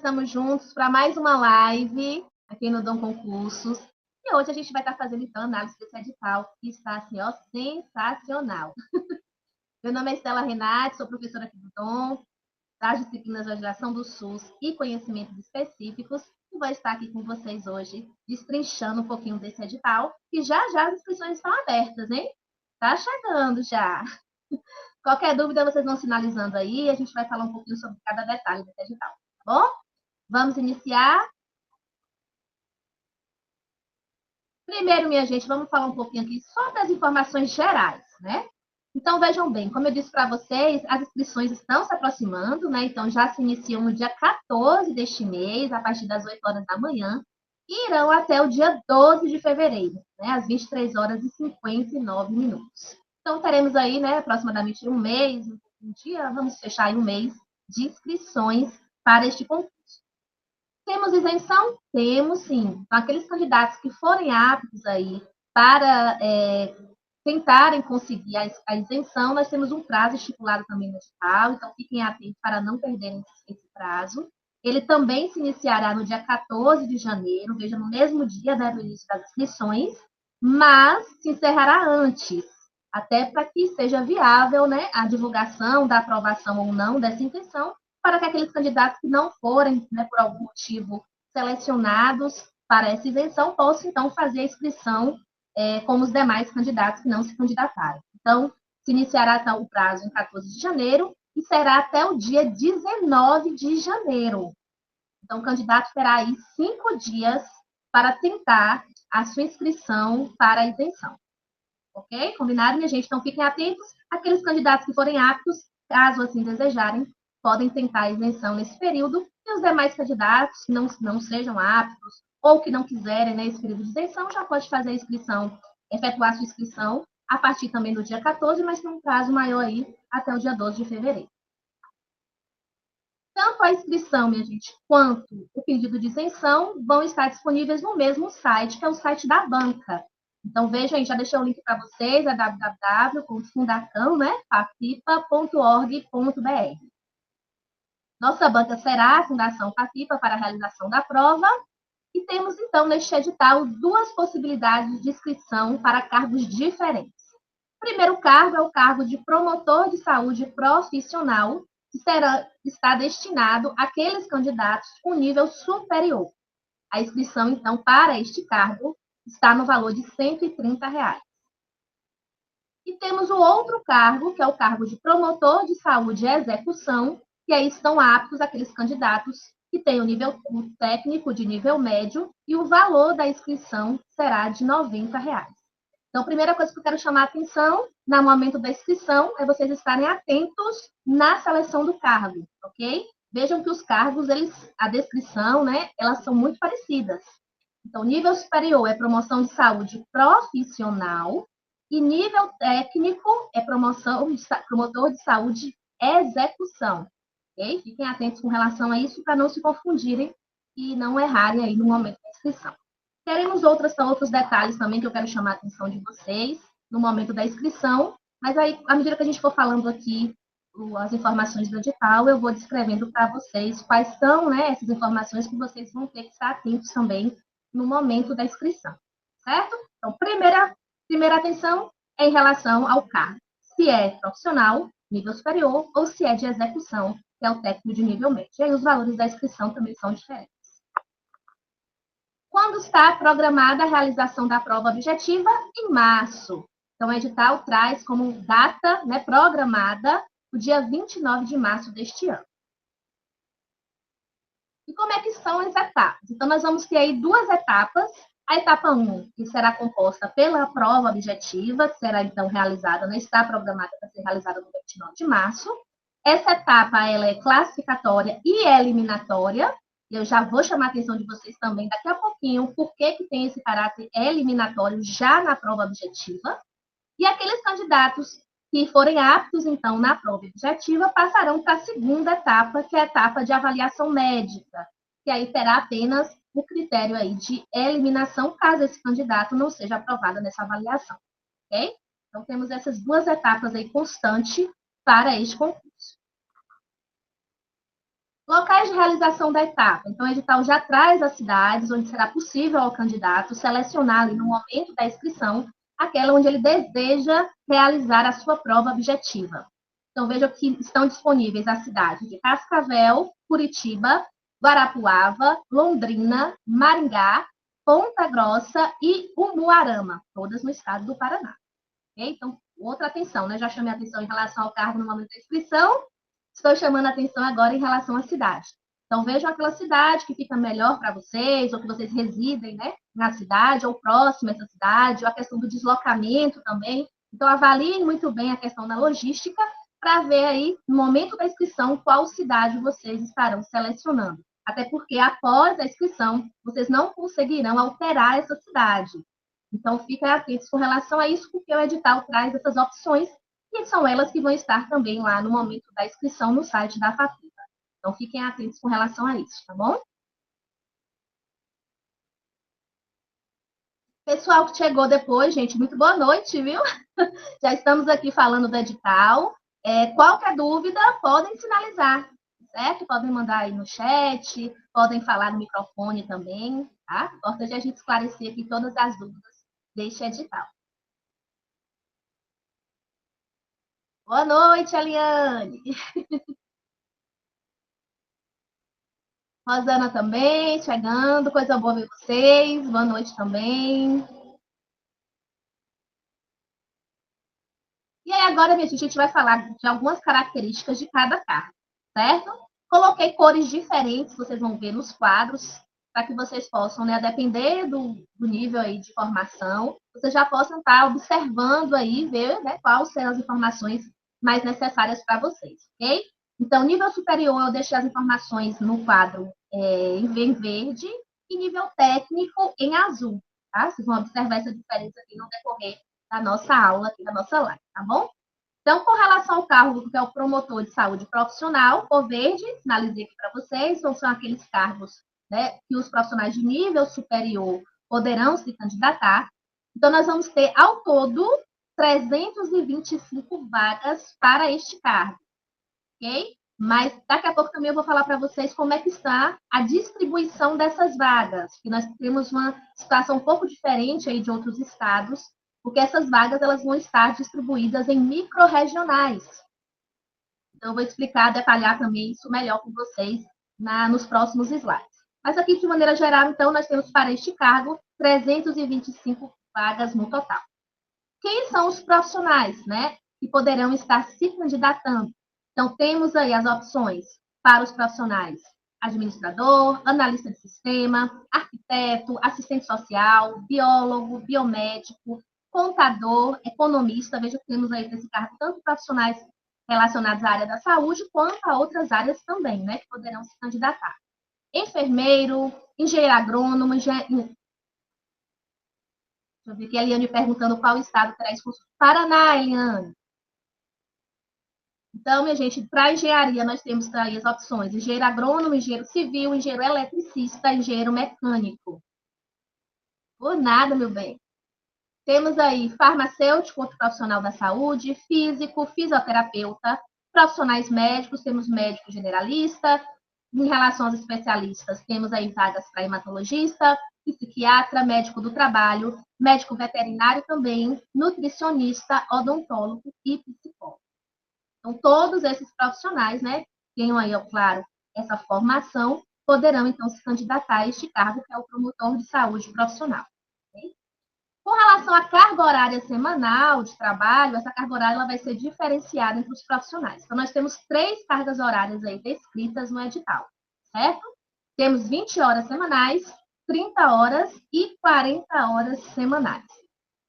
estamos juntos para mais uma live aqui no Dom Concursos. E hoje a gente vai estar fazendo, então, análise desse edital, que está, assim, ó, sensacional. Meu nome é Estela Renate, sou professora aqui do Dom, das disciplinas de legislação do SUS e conhecimentos específicos, e vou estar aqui com vocês hoje, destrinchando um pouquinho desse edital, e já as inscrições estão abertas, hein? Tá chegando já. Qualquer dúvida, vocês vão sinalizando aí, a gente vai falar um pouquinho sobre cada detalhe desse edital, tá bom? Vamos iniciar. Primeiro, minha gente, vamos falar um pouquinho aqui sobre as informações gerais, né? Então, vejam bem, como eu disse para vocês, as inscrições estão se aproximando, né? Então, já se iniciam no dia 14 deste mês, a partir das 8 horas da manhã, e irão até o dia 12 de fevereiro, né? Às 23 horas e 59 minutos. Então, teremos aí, né, aproximadamente um mês, um dia, vamos fechar aí um mês de inscrições para este concurso. Temos isenção? Temos, sim. Então, aqueles candidatos que forem aptos aí para tentarem conseguir a isenção, nós temos um prazo estipulado também no edital, então fiquem atentos para não perderem esse prazo. Ele também se iniciará no dia 14 de janeiro, veja, no mesmo dia, né, do início das inscrições, mas se encerrará antes, até para que seja viável, né, a divulgação da aprovação ou não dessa intenção, para que aqueles candidatos que não forem, né, por algum motivo, selecionados para essa isenção, possam, então, fazer a inscrição como os demais candidatos que não se candidataram. Então, se iniciará então, o prazo em 14 de janeiro e será até o dia 19 de janeiro. Então, o candidato terá aí 5 dias para tentar a sua inscrição para a isenção. Ok? Combinado, minha gente? Então, fiquem atentos. Aqueles candidatos que forem aptos, caso assim desejarem, podem tentar a isenção nesse período, e os demais candidatos que não sejam aptos ou que não quiserem, né, esse período de isenção, já pode fazer a inscrição, efetuar a sua inscrição a partir também do dia 14, mas com um prazo maior aí até o dia 12 de fevereiro. Tanto a inscrição, minha gente, quanto o pedido de isenção vão estar disponíveis no mesmo site, que é o site da banca. Então, vejam aí, já deixei o link para vocês, é www.fundacão, né, patipa.org.br. Nossa banca será a Fundação Patipa para a realização da prova. E temos, então, neste edital, duas possibilidades de inscrição para cargos diferentes. O primeiro cargo é o cargo de promotor de saúde profissional, que está destinado àqueles candidatos com nível superior. A inscrição, então, para este cargo está no valor de R$ 130. E temos o outro cargo, que é o cargo de promotor de saúde e execução, que aí estão aptos aqueles candidatos que têm o nível técnico de nível médio, e o valor da inscrição será de R$ 90. Então, a primeira coisa que eu quero chamar a atenção no momento da inscrição é vocês estarem atentos na seleção do cargo, ok? Vejam que os cargos, a descrição, né, elas são muito parecidas. Então, nível superior é promoção de saúde profissional, e nível técnico é promotor de saúde execução. Okay? Fiquem atentos com relação a isso para não se confundirem e não errarem aí no momento da inscrição. Teremos outros detalhes também que eu quero chamar a atenção de vocês no momento da inscrição, mas aí, à medida que a gente for falando aqui as informações do edital, eu vou descrevendo para vocês quais são, né, essas informações que vocês vão ter que estar atentos também no momento da inscrição, certo? Então, primeira atenção é em relação ao cargo. Se é profissional, nível superior, ou se é de execução, que é o técnico de nível médio. E aí os valores da inscrição também são diferentes. Quando está programada a realização da prova objetiva? Em março. Então, o edital traz como data, né, programada o dia 29 de março deste ano. E como é que são as etapas? Então, nós vamos ter aí duas etapas. A etapa 1, que será composta pela prova objetiva, que será, então, realizada, né, está programada para ser realizada no 29 de março. Essa etapa, ela é classificatória e eliminatória. Eu já vou chamar a atenção de vocês também daqui a pouquinho, por que tem esse caráter eliminatório já na prova objetiva. E aqueles candidatos que forem aptos, então, na prova objetiva, passarão para a segunda etapa, que é a etapa de avaliação médica, que aí terá apenas o critério aí de eliminação, caso esse candidato não seja aprovado nessa avaliação, ok? Então, temos essas duas etapas aí constantes para este concurso. Locais de realização da etapa. Então, o edital já traz as cidades onde será possível ao candidato selecionar ali no momento da inscrição aquela onde ele deseja realizar a sua prova objetiva. Então, veja que estão disponíveis as cidades de Cascavel, Curitiba, Guarapuava, Londrina, Maringá, Ponta Grossa e Umuarama, todas no estado do Paraná. Okay? Então, outra atenção, né? Já chamei a atenção em relação ao cargo no momento da inscrição, estou chamando a atenção agora em relação à cidade. Então, vejam aquela cidade que fica melhor para vocês, ou que vocês residem, né, na cidade, ou próxima a essa cidade, ou a questão do deslocamento também. Então, avaliem muito bem a questão da logística para ver aí, no momento da inscrição, qual cidade vocês estarão selecionando. Até porque, após a inscrição, vocês não conseguirão alterar essa cidade. Então, fiquem atentos com relação a isso, porque o edital traz essas opções e são elas que vão estar também lá no momento da inscrição no site da FAPIPA. Então, fiquem atentos com relação a isso, tá bom? Pessoal que chegou depois, gente, muito boa noite, viu? Já estamos aqui falando do edital. Qualquer dúvida, podem sinalizar, certo? Podem mandar aí no chat, podem falar no microfone também, tá? Importante a gente esclarecer aqui todas as dúvidas deste edital. Boa noite, Eliane. Rosana também, chegando. Coisa boa ver vocês. Boa noite também. E aí, agora, minha gente, a gente vai falar de algumas características de cada carro, certo? Coloquei cores diferentes, vocês vão ver nos quadros, para que vocês possam, né, a depender do nível aí de formação, vocês já possam estar observando aí, ver, né, quais serão as informações mais necessárias para vocês, ok? Então, nível superior, eu deixei as informações no quadro em verde e nível técnico em azul, tá? Vocês vão observar essa diferença aqui no decorrer da nossa aula, aqui da nossa live, tá bom? Então, com relação ao cargo que é o promotor de saúde profissional, cor verde, sinalizei aqui para vocês, então são aqueles cargos, né, que os profissionais de nível superior poderão se candidatar. Então, nós vamos ter, ao todo, 325 vagas para este cargo, ok? Mas daqui a pouco também eu vou falar para vocês como é que está a distribuição dessas vagas, que nós temos uma situação um pouco diferente aí de outros estados, porque essas vagas elas vão estar distribuídas em micro-regionais. Então, eu vou explicar, detalhar também isso melhor com vocês nos próximos slides. Mas aqui, de maneira geral, então, nós temos para este cargo 325 vagas no total. Quem são os profissionais, né, que poderão estar se candidatando? Então, temos aí as opções para os profissionais: administrador, analista de sistema, arquiteto, assistente social, biólogo, biomédico, contador, economista. Veja que temos aí para esse cargo tanto profissionais relacionados à área da saúde, quanto a outras áreas também, né, que poderão se candidatar. Enfermeiro, engenheiro agrônomo, deixa eu ver aqui a Eliane perguntando qual estado terá esse curso. Paraná, Eliane. Então, minha gente, para engenharia, nós temos aí as opções: engenheiro agrônomo, engenheiro civil, engenheiro eletricista, engenheiro mecânico. Por nada, meu bem. Temos aí farmacêutico, outro profissional da saúde, físico, fisioterapeuta, profissionais médicos, temos médico generalista. Em relação aos especialistas, temos aí vagas para hematologista, psiquiatra, médico do trabalho, médico veterinário também, nutricionista, odontólogo e psicólogo. Então, todos esses profissionais, né, tenham aí, claro, essa formação, poderão, então, se candidatar a este cargo, que é o promotor de saúde profissional. Okay? Com relação à carga horária semanal de trabalho, essa carga horária ela vai ser diferenciada entre os profissionais. Então, nós temos 3 cargas horárias aí descritas no edital, certo? Temos 20 horas semanais, 30 horas e 40 horas semanais.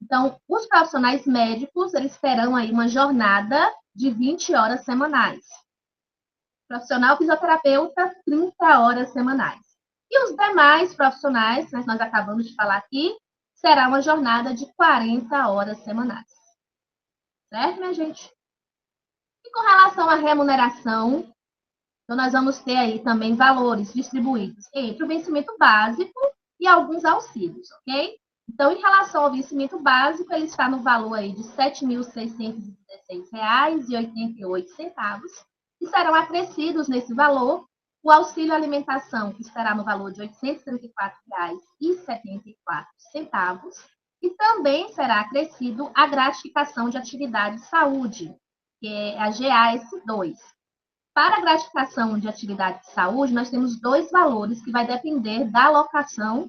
Então, os profissionais médicos, eles terão aí uma jornada de 20 horas semanais. Profissional fisioterapeuta, 30 horas semanais. E os demais profissionais, né, que nós acabamos de falar aqui, será uma jornada de 40 horas semanais. Certo, minha gente? E com relação à remuneração, então nós vamos ter aí também valores distribuídos entre o vencimento básico e alguns auxílios, ok? Então, em relação ao vencimento básico, ele está no valor aí de R$ 7.616,88 e serão acrescidos nesse valor O auxílio alimentação, que estará no valor de R$ 834,74. E também será acrescido a gratificação de atividade de saúde, que é a GAS2. Para a gratificação de atividade de saúde, nós temos dois valores que vai depender da alocação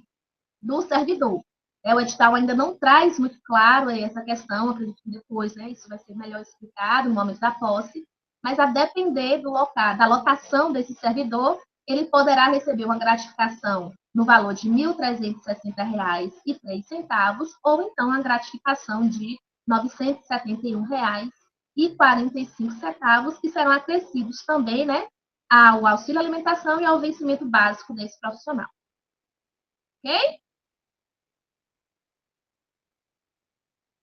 do servidor. O edital ainda não traz muito claro essa questão, acredito que depois isso vai ser melhor explicado no momento da posse, mas a depender da locação desse servidor, ele poderá receber uma gratificação no valor de R$ 1.360,03, ou então a gratificação de R$ 971,45, que serão acrescidos também, ao auxílio alimentação e ao vencimento básico desse profissional. Ok?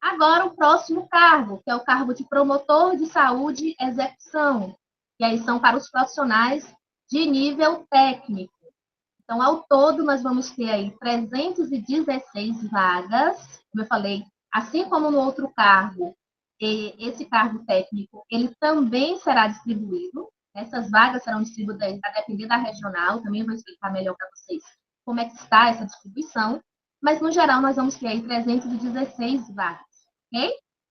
Agora, o próximo cargo, que é o cargo de promotor de saúde e execução, que aí são para os profissionais de nível técnico. Então, ao todo, nós vamos ter aí 316 vagas, como eu falei, assim como no outro cargo, esse cargo técnico, ele também será distribuído. Essas vagas serão distribuídas a depender da regional, também vou explicar melhor para vocês como é que está essa distribuição, mas, no geral, nós vamos ter aí 316 vagas. Okay?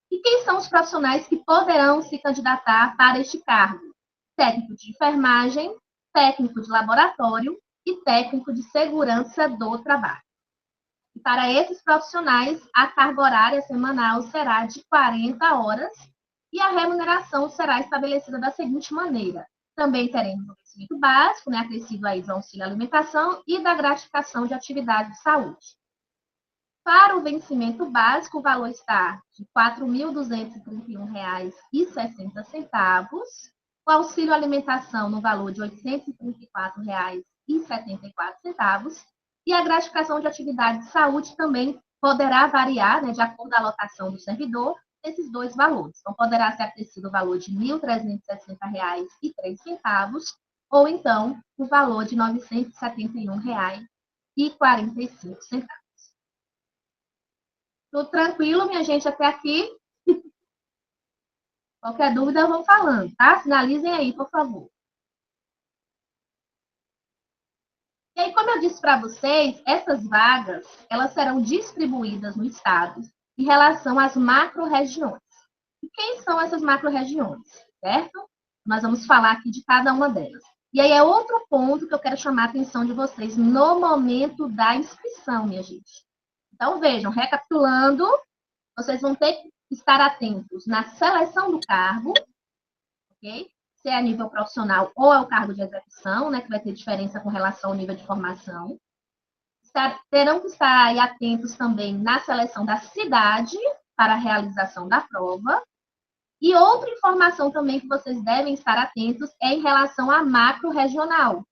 E quem são os profissionais que poderão se candidatar para este cargo? Técnico de enfermagem, técnico de laboratório e técnico de segurança do trabalho. E para esses profissionais, a carga horária semanal será de 40 horas e a remuneração será estabelecida da seguinte maneira. Também teremos o vencimento básico, acrescido aí do auxílio alimentação e da gratificação de atividade de saúde. Para o vencimento básico, o valor está de R$ 4.231,60. O auxílio alimentação no valor de R$ 834,74. E a gratificação de atividade de saúde também poderá variar, de acordo com a alocação do servidor, esses dois valores. Então, poderá ser acrescido o valor de R$ 1.360,03 ou então o valor de R$ 971,45. Tudo tranquilo, minha gente, até aqui? Qualquer dúvida, vão falando, tá? Sinalizem aí, por favor. E aí, como eu disse para vocês, essas vagas, elas serão distribuídas no estado em relação às macro-regiões. E quem são essas macro-regiões, certo? Nós vamos falar aqui de cada uma delas. E aí é outro ponto que eu quero chamar a atenção de vocês no momento da inscrição, minha gente. Então, vejam, recapitulando, vocês vão ter que estar atentos na seleção do cargo, ok? Se é a nível profissional ou é o cargo de execução, que vai ter diferença com relação ao nível de formação. Terão que estar aí atentos também na seleção da cidade para a realização da prova. E outra informação também que vocês devem estar atentos é em relação à macro-regional.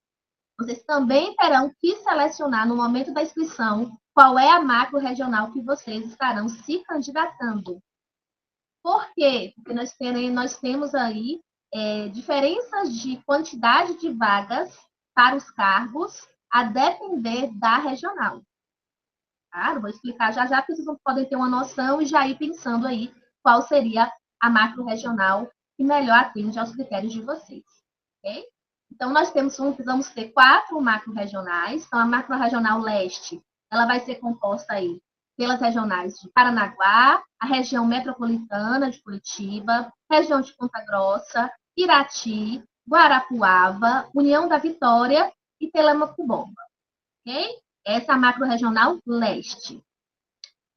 Vocês também terão que selecionar no momento da inscrição qual é a macro-regional que vocês estarão se candidatando. Por quê? Porque nós temos aí diferenças de quantidade de vagas para os cargos a depender da regional. Tá? Eu vou explicar já, porque vocês podem ter uma noção e já ir pensando aí qual seria a macro-regional que melhor atende aos critérios de vocês. Ok? Então, nós vamos ter 4 macro-regionais. Então, a macro-regional leste, ela vai ser composta aí pelas regionais de Paranaguá, a região metropolitana de Curitiba, região de Ponta Grossa, Irati, Guarapuava, União da Vitória e Telemaco-Bomba. Ok? Essa é a macro-regional leste.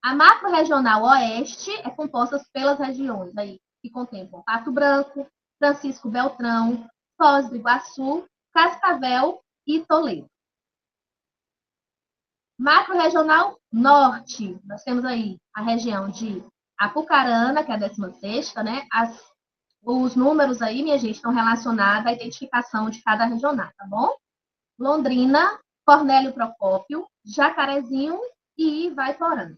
A macro-regional oeste é composta pelas regiões aí, que contemplam Pato Branco, Francisco Beltrão, Foz do Iguaçu, Cascavel e Toledo. Macro-regional norte, nós temos aí a região de Apucarana, que é a 16ª, os números aí, minha gente, estão relacionados à identificação de cada regional, tá bom? Londrina, Cornélio Procópio, Jacarezinho e Ivaiporã.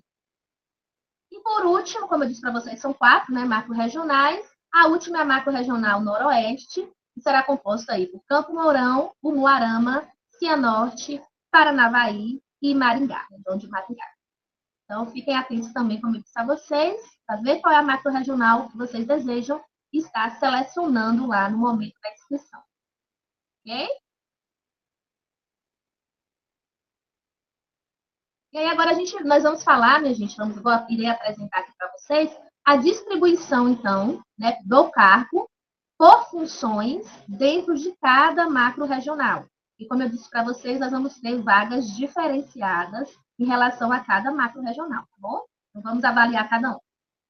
E por último, como eu disse para vocês, são 4, macro-regionais. A última é a macro-regional noroeste, que será composta aí por Campo Mourão, Umuarama, Cianorte, Paranavaí e Maringá, região de Maringá. Então, fiquem atentos também, como eu disse a vocês, para ver qual é a macro-regional que vocês desejam estar selecionando lá no momento da inscrição. Ok? E aí agora nós vamos falar, minha gente, irei apresentar aqui para vocês a distribuição, então, né, do cargo por funções dentro de cada macro-regional. E como eu disse para vocês, nós vamos ter vagas diferenciadas em relação a cada macro-regional, tá bom? Então, vamos avaliar cada um.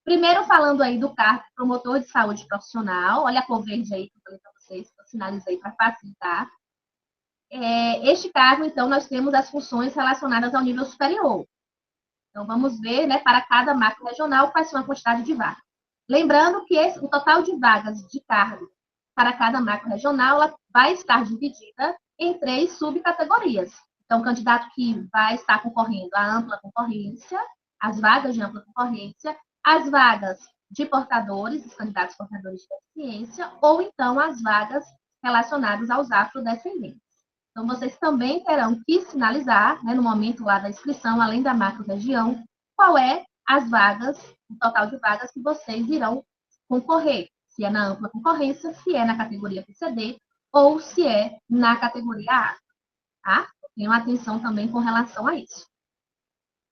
Primeiro, falando aí do cargo promotor de saúde profissional. Olha a cor verde aí que eu falei para vocês, que eu sinalizei para facilitar. Este cargo, então, nós temos as funções relacionadas ao nível superior. Então, vamos ver, né, para cada macro-regional, quais são a quantidade de vagas. Lembrando que o total de vagas de cargo para cada macro-regional ela vai estar dividida em 3 subcategorias. Então, o candidato que vai estar concorrendo à ampla concorrência, as vagas de ampla concorrência, as vagas de portadores, os candidatos portadores de deficiência, ou então as vagas relacionadas aos afrodescendentes. Então, vocês também terão que sinalizar, né, no momento lá da inscrição, além da macro-região, qual é as vagas, o total de vagas que vocês irão concorrer. Se é na ampla concorrência, se é na categoria PCD ou se é na categoria A. Tá? Tenham atenção também com relação a isso.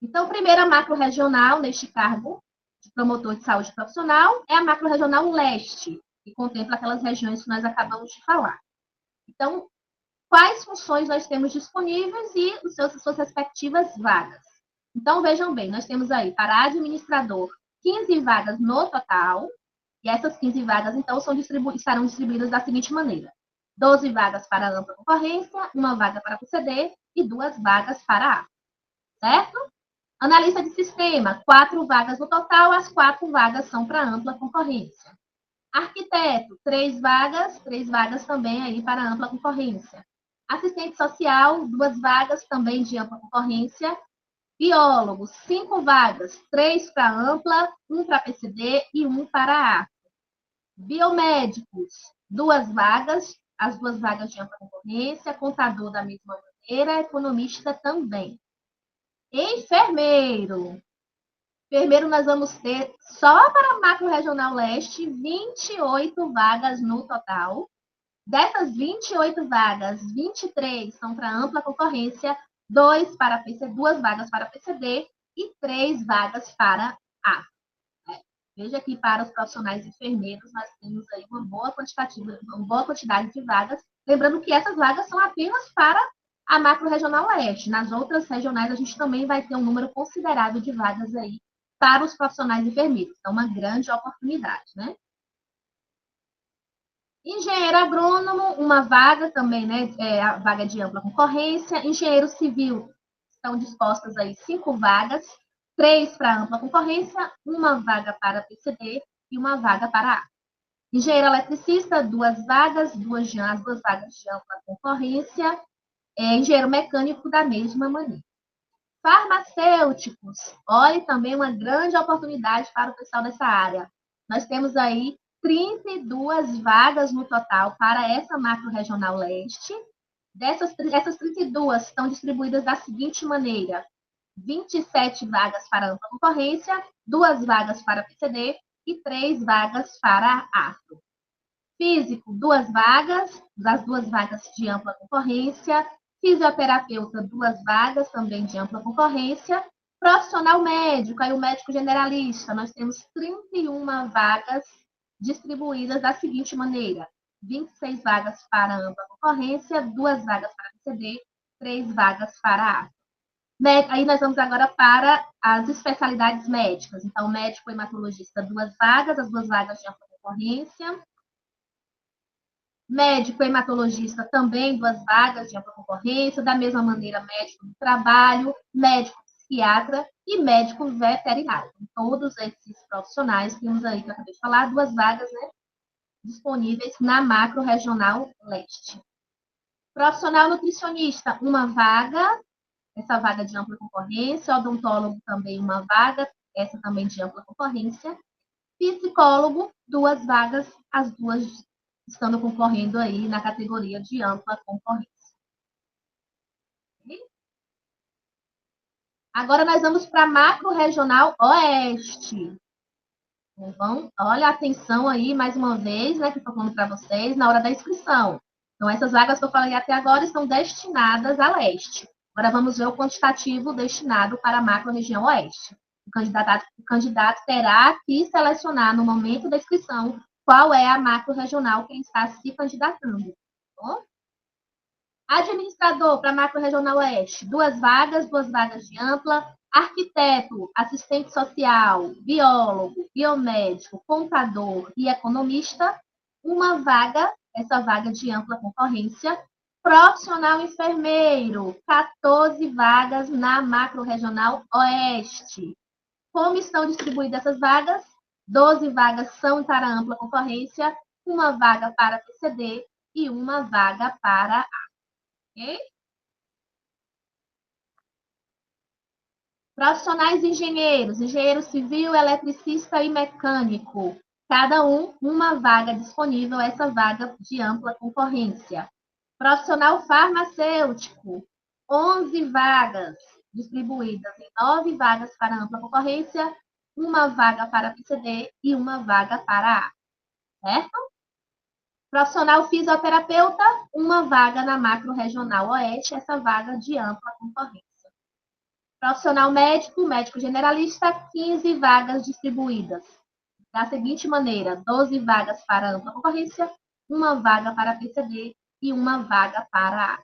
Então, primeira macro-regional neste cargo de promotor de saúde profissional é a macro-regional leste, que contempla aquelas regiões que nós acabamos de falar. Então, quais funções nós temos disponíveis e suas respectivas vagas. Então, vejam bem, nós temos aí para administrador 15 vagas no total, e essas 15 vagas, então, estarão distribuídas da seguinte maneira: 12 vagas para a ampla concorrência, 1 vaga para a PCD e 2 vagas para A. Certo? Analista de sistema, 4 vagas no total, as 4 vagas são para ampla concorrência. Arquiteto, 3 vagas também aí para ampla concorrência. Assistente social, 2 vagas também de ampla concorrência. Biólogos, 5 vagas, 3 para ampla, 1 para PCD e 1 para A. Biomédicos, 2 vagas, as 2 vagas de ampla concorrência. Contador da mesma maneira, economista também. Enfermeiro, nós vamos ter, só para a macro-regional leste, 28 vagas no total. Dessas 28 vagas, 23 são para ampla concorrência, 2 vagas para PCD e 3 vagas para A. Veja que para os profissionais enfermeiros, nós temos aí uma boa quantidade de vagas. Lembrando que essas vagas são apenas para a macro-regional leste. Nas outras regionais, a gente também vai ter um número considerável de vagas aí para os profissionais enfermeiros. Então, uma grande oportunidade, né? Engenheiro agrônomo, 1 vaga também, né? A vaga de ampla concorrência. Engenheiro civil, estão dispostas aí 5 vagas, 3 para ampla concorrência, 1 vaga para PCD e 1 vaga para A. Engenheiro eletricista, 2 vagas, as 2 vagas de ampla concorrência. Engenheiro mecânico, da mesma maneira. Farmacêuticos, olha, também uma grande oportunidade para o pessoal dessa área. Nós temos aí 32 vagas no total para essa macro-regional leste. Essas 32 estão distribuídas da seguinte maneira: 27 vagas para ampla concorrência, 2 vagas para PCD e 3 vagas para afro. Físico, 2 vagas, as 2 vagas de ampla concorrência. Fisioterapeuta, 2 vagas também de ampla concorrência. Profissional médico, aí o médico generalista, nós temos 31 vagas distribuídas da seguinte maneira: 26 vagas para ampla concorrência, 2 vagas para PCD, 3 vagas para A. Aí nós vamos agora para as especialidades médicas. Então, médico hematologista, 2 vagas, as 2 vagas de ampla concorrência. Médico hematologista também, 2 vagas de ampla concorrência. Da mesma maneira, médico do trabalho, médico psiquiatra e médico veterinário. Todos esses profissionais, temos aí, que eu acabei de falar, 2 vagas, né, disponíveis na macro-regional leste. Profissional nutricionista, 1 vaga, essa vaga de ampla concorrência. Odontólogo também 1 vaga, essa também de ampla concorrência. Psicólogo, 2 vagas, as 2 estando concorrendo aí na categoria de ampla concorrência. Agora nós vamos para a macro-regional oeste. Então, olha a atenção aí, mais uma vez, né, que estou falando para vocês, na hora da inscrição. Então, essas vagas que eu falei até agora estão destinadas a leste. Agora vamos ver o quantitativo destinado para a macro-região oeste. O candidato terá que selecionar no momento da inscrição qual é a macro-regional que ele está se candidatando. Tá bom? Administrador para macro-regional oeste, duas vagas de ampla. Arquiteto, assistente social, biólogo, biomédico, contador e economista, uma vaga, essa vaga de ampla concorrência. Profissional enfermeiro, 14 vagas na macro-regional oeste. Como estão distribuídas essas vagas? 12 vagas são para ampla concorrência, uma vaga para PCD e uma vaga para A. Okay? Profissionais engenheiros, engenheiro civil, eletricista e mecânico. Cada um, uma vaga disponível, essa vaga de ampla concorrência. Profissional farmacêutico, 11 vagas distribuídas em 9 vagas para ampla concorrência, uma vaga para PCD e uma vaga para A. Certo? Profissional fisioterapeuta, uma vaga na macro-regional oeste, essa vaga de ampla concorrência. Profissional médico, médico generalista, 15 vagas distribuídas. Da seguinte maneira, 12 vagas para ampla concorrência, uma vaga para PCD e uma vaga para A.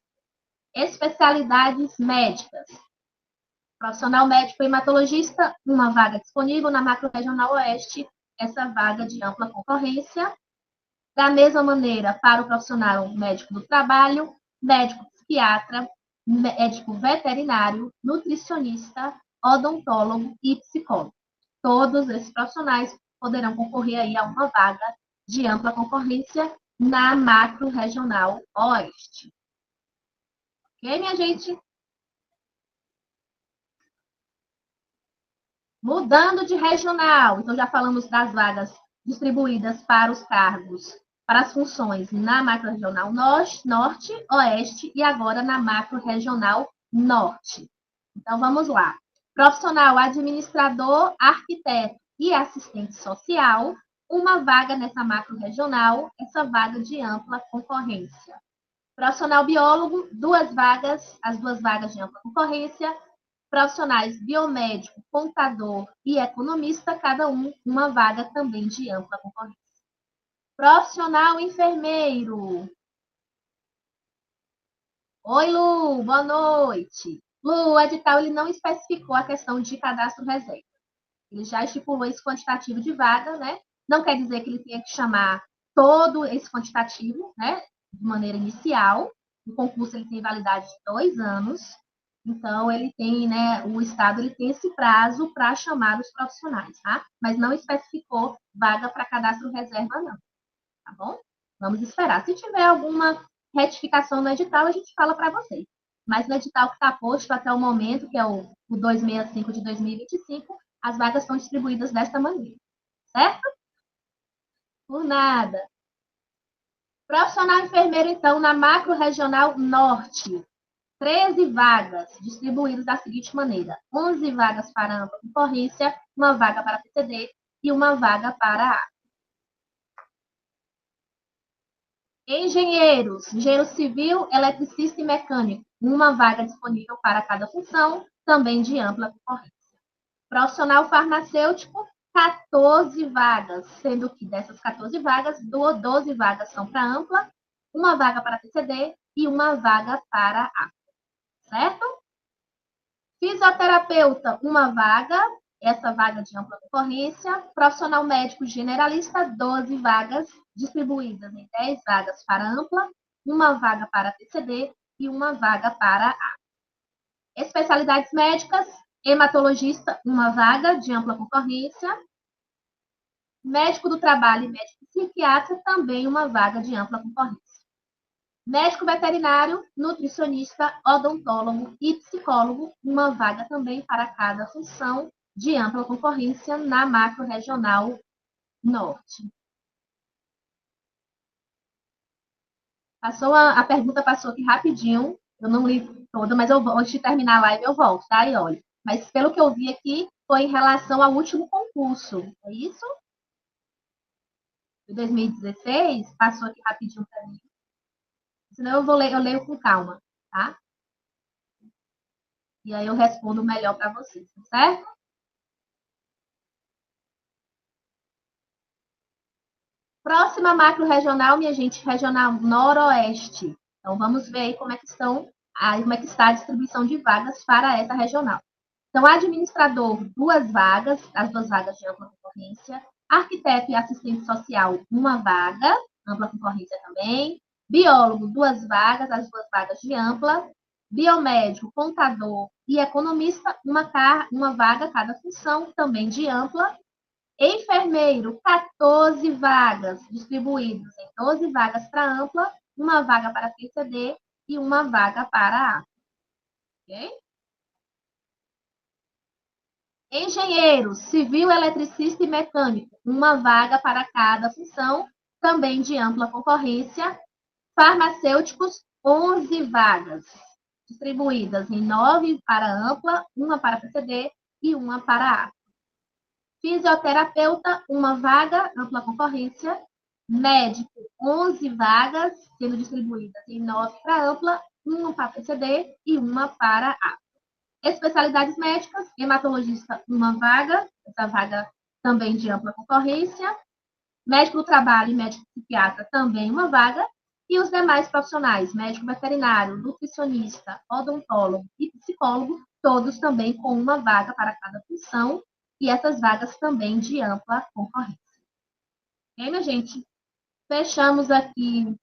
Especialidades médicas. Profissional médico hematologista, uma vaga disponível na macro-regional oeste, essa vaga de ampla concorrência. Da mesma maneira, para o profissional médico do trabalho, médico psiquiatra, médico veterinário, nutricionista, odontólogo e psicólogo. Todos esses profissionais poderão concorrer aí a uma vaga de ampla concorrência na macro-regional oeste. Ok, minha gente? Mudando de regional, então já falamos das vagas distribuídas para os cargos, para as funções na macro-regional norte, oeste e agora na macro-regional norte. Então vamos lá. Profissional administrador, arquiteto e assistente social, uma vaga nessa macro-regional, essa vaga de ampla concorrência. Profissional biólogo, duas vagas, as duas vagas de ampla concorrência. Profissionais biomédico, contador e economista, cada um uma vaga também de ampla concorrência. Profissional enfermeiro. Oi, Lu, boa noite. Lu, o edital ele não especificou a questão de cadastro reserva. Ele já estipulou esse quantitativo de vaga, né? Não quer dizer que ele tenha que chamar todo esse quantitativo, né? De maneira inicial. O concurso ele tem validade de 2 anos. Então, ele tem, né, o Estado ele tem esse prazo para chamar os profissionais, tá? Mas não especificou vaga para cadastro reserva, não. Tá bom? Vamos esperar. Se tiver alguma retificação no edital, a gente fala para vocês. Mas no edital que está posto até o momento, que é o 265 de 2025, as vagas estão distribuídas desta maneira. Certo? Por nada. Profissional enfermeiro, então, na macro-regional norte. 13 vagas distribuídas da seguinte maneira: 11 vagas para ampla concorrência, uma vaga para PCD e uma vaga para A. Engenheiros, engenheiro civil, eletricista e mecânico, uma vaga disponível para cada função, também de ampla concorrência. Profissional farmacêutico, 14 vagas, sendo que dessas 14 vagas, 12 vagas são para ampla, uma vaga para PCD e uma vaga para A. Certo? Fisioterapeuta, uma vaga, essa vaga de ampla concorrência. Profissional médico generalista, 12 vagas, distribuídas em 10 vagas para ampla, uma vaga para PCD e uma vaga para A. Especialidades médicas, hematologista, uma vaga de ampla concorrência. Médico do trabalho e médico psiquiatra, também uma vaga de ampla concorrência. Médico veterinário, nutricionista, odontólogo e psicólogo, uma vaga também para cada função de ampla concorrência na macro-regional norte. A pergunta passou aqui rapidinho, eu não li toda, mas antes de terminar a live eu volto, tá? E olha, mas pelo que eu vi aqui, foi em relação ao último concurso, é isso? De 2016, passou aqui rapidinho para mim. Senão eu leio com calma, tá? E aí eu respondo melhor para vocês, tá certo? Próxima macro-regional, minha gente, regional noroeste. Então, vamos ver aí como é que como é que está a distribuição de vagas para essa regional. Então, administrador, 2 vagas, as 2 vagas de ampla concorrência. Arquiteto e assistente social, 1 vaga, ampla concorrência também. Biólogo, 2 vagas, as 2 vagas de ampla. Biomédico, contador e economista, uma vaga cada função, também de ampla. Enfermeiro, 14 vagas, distribuídas em 12 vagas para ampla, 1 vaga para PCD e 1 vaga para A. Ok? Engenheiro, civil, eletricista e mecânico, 1 vaga para cada função, também de ampla concorrência. Farmacêuticos, 11 vagas, distribuídas em 9 para ampla, 1 para PCD e 1 para A. Fisioterapeuta, 1 vaga, ampla concorrência. Médico, 11 vagas, sendo distribuídas em 9 para ampla, 1 para PCD e 1 para A. Especialidades médicas, hematologista, 1 vaga, essa vaga também de ampla concorrência. Médico do trabalho e médico psiquiatra, também 1 vaga. E os demais profissionais, médico veterinário, nutricionista, odontólogo e psicólogo, todos também com 1 vaga para cada função, e essas vagas também de ampla concorrência. Ok, minha gente? Fechamos aqui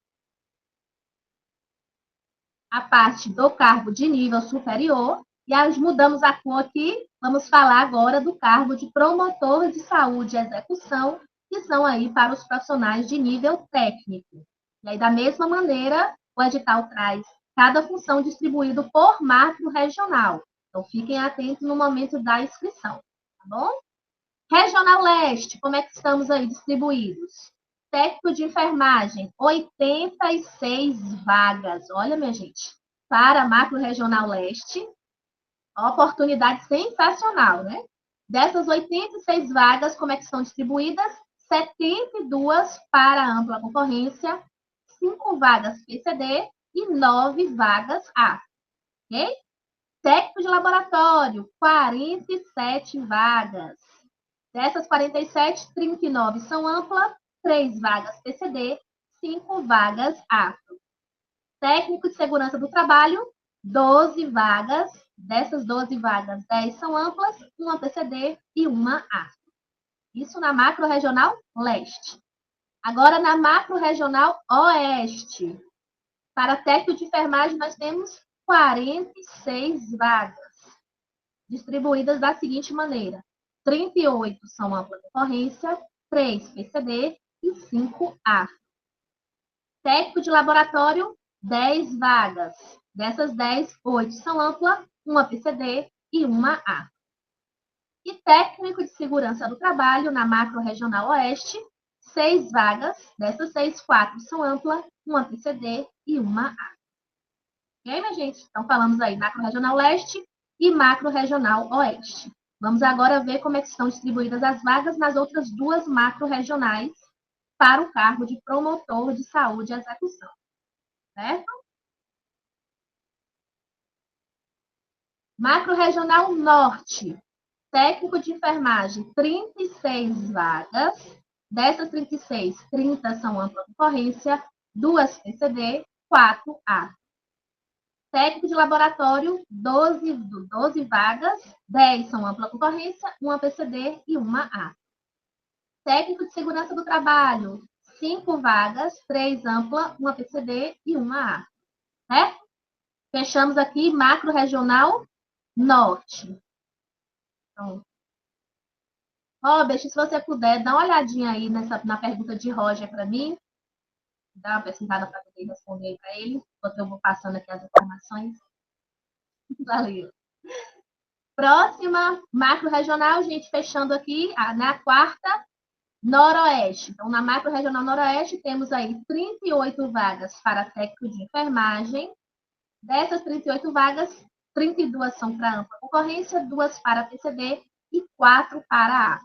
a parte do cargo de nível superior, e aí mudamos a cor aqui, vamos falar agora do cargo de promotor de saúde e execução, que são aí para os profissionais de nível técnico. E aí, da mesma maneira, o edital traz cada função distribuído por macro regional. Então, fiquem atentos no momento da inscrição, tá bom? Regional Leste, como é que estamos aí distribuídos? Técnico de enfermagem, 86 vagas. Olha, minha gente, para a Macro Regional Leste, oportunidade sensacional, né? Dessas 86 vagas, como é que estão distribuídas? 72 para ampla concorrência, 5 vagas PCD e 9 vagas A. Ok? Técnico de laboratório, 47 vagas. Dessas 47, 39 são ampla, 3 vagas PCD, 5 vagas afro. Técnico de segurança do trabalho, 12 vagas. Dessas 12 vagas, 10 são amplas, 1 PCD e 1 afro. Isso na macro-regional leste. Agora, na macro-regional oeste. Para técnico de enfermagem, nós temos 46 vagas, distribuídas da seguinte maneira: 38 são ampla concorrência, 3 PCD e 5 A. Técnico de laboratório, 10 vagas. Dessas 10, 8 são ampla, 1 PCD e 1 A. E técnico de segurança do trabalho na macro regional oeste, 6 vagas. Dessas 6, 4 são ampla, 1 PCD e 1 A. Ok, minha gente? Então, falamos aí macro regional leste e macro regional oeste. Vamos agora ver como é que estão distribuídas as vagas nas outras 2 macro-regionais para o cargo de promotor de saúde e execução. Certo? Macro-regional norte. Técnico de enfermagem, 36 vagas. Dessas 36, 30 são ampla concorrência, 2 PCD, 4 A. Técnico de laboratório, 12 vagas, 10 são ampla concorrência, 1 PCD e 1 A. Técnico de segurança do trabalho, 5 vagas, 3 ampla, 1 PCD e 1 A. Certo? Fechamos aqui macro regional norte. Então, Robert, se você puder, dá uma olhadinha aí na pergunta de Roger para mim. Dá uma pesquisada para poder responder para ele, enquanto eu vou passando aqui as informações. Valeu. Próxima macro regional, gente, fechando aqui na quarta, noroeste. Então, na macro regional noroeste, temos aí 38 vagas para técnico de enfermagem. Dessas 38 vagas, 32 são para ampla concorrência, 2 para PCD e 4 para A.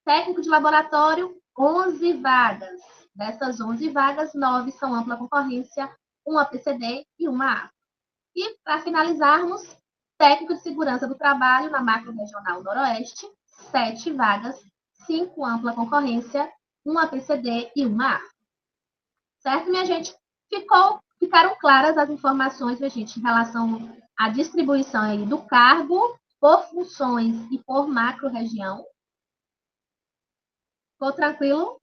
Técnico de laboratório, 11 vagas. Dessas 11 vagas, 9 são ampla concorrência, 1 PCD e 1 A. E, para finalizarmos, Técnico de segurança do trabalho na macro-regional Noroeste, 7 vagas, 5 ampla concorrência, 1 APCD e 1 A. Certo, minha gente? Ficaram claras as informações, minha gente, em relação à distribuição aí do cargo por funções e por macro-região? Ficou tranquilo?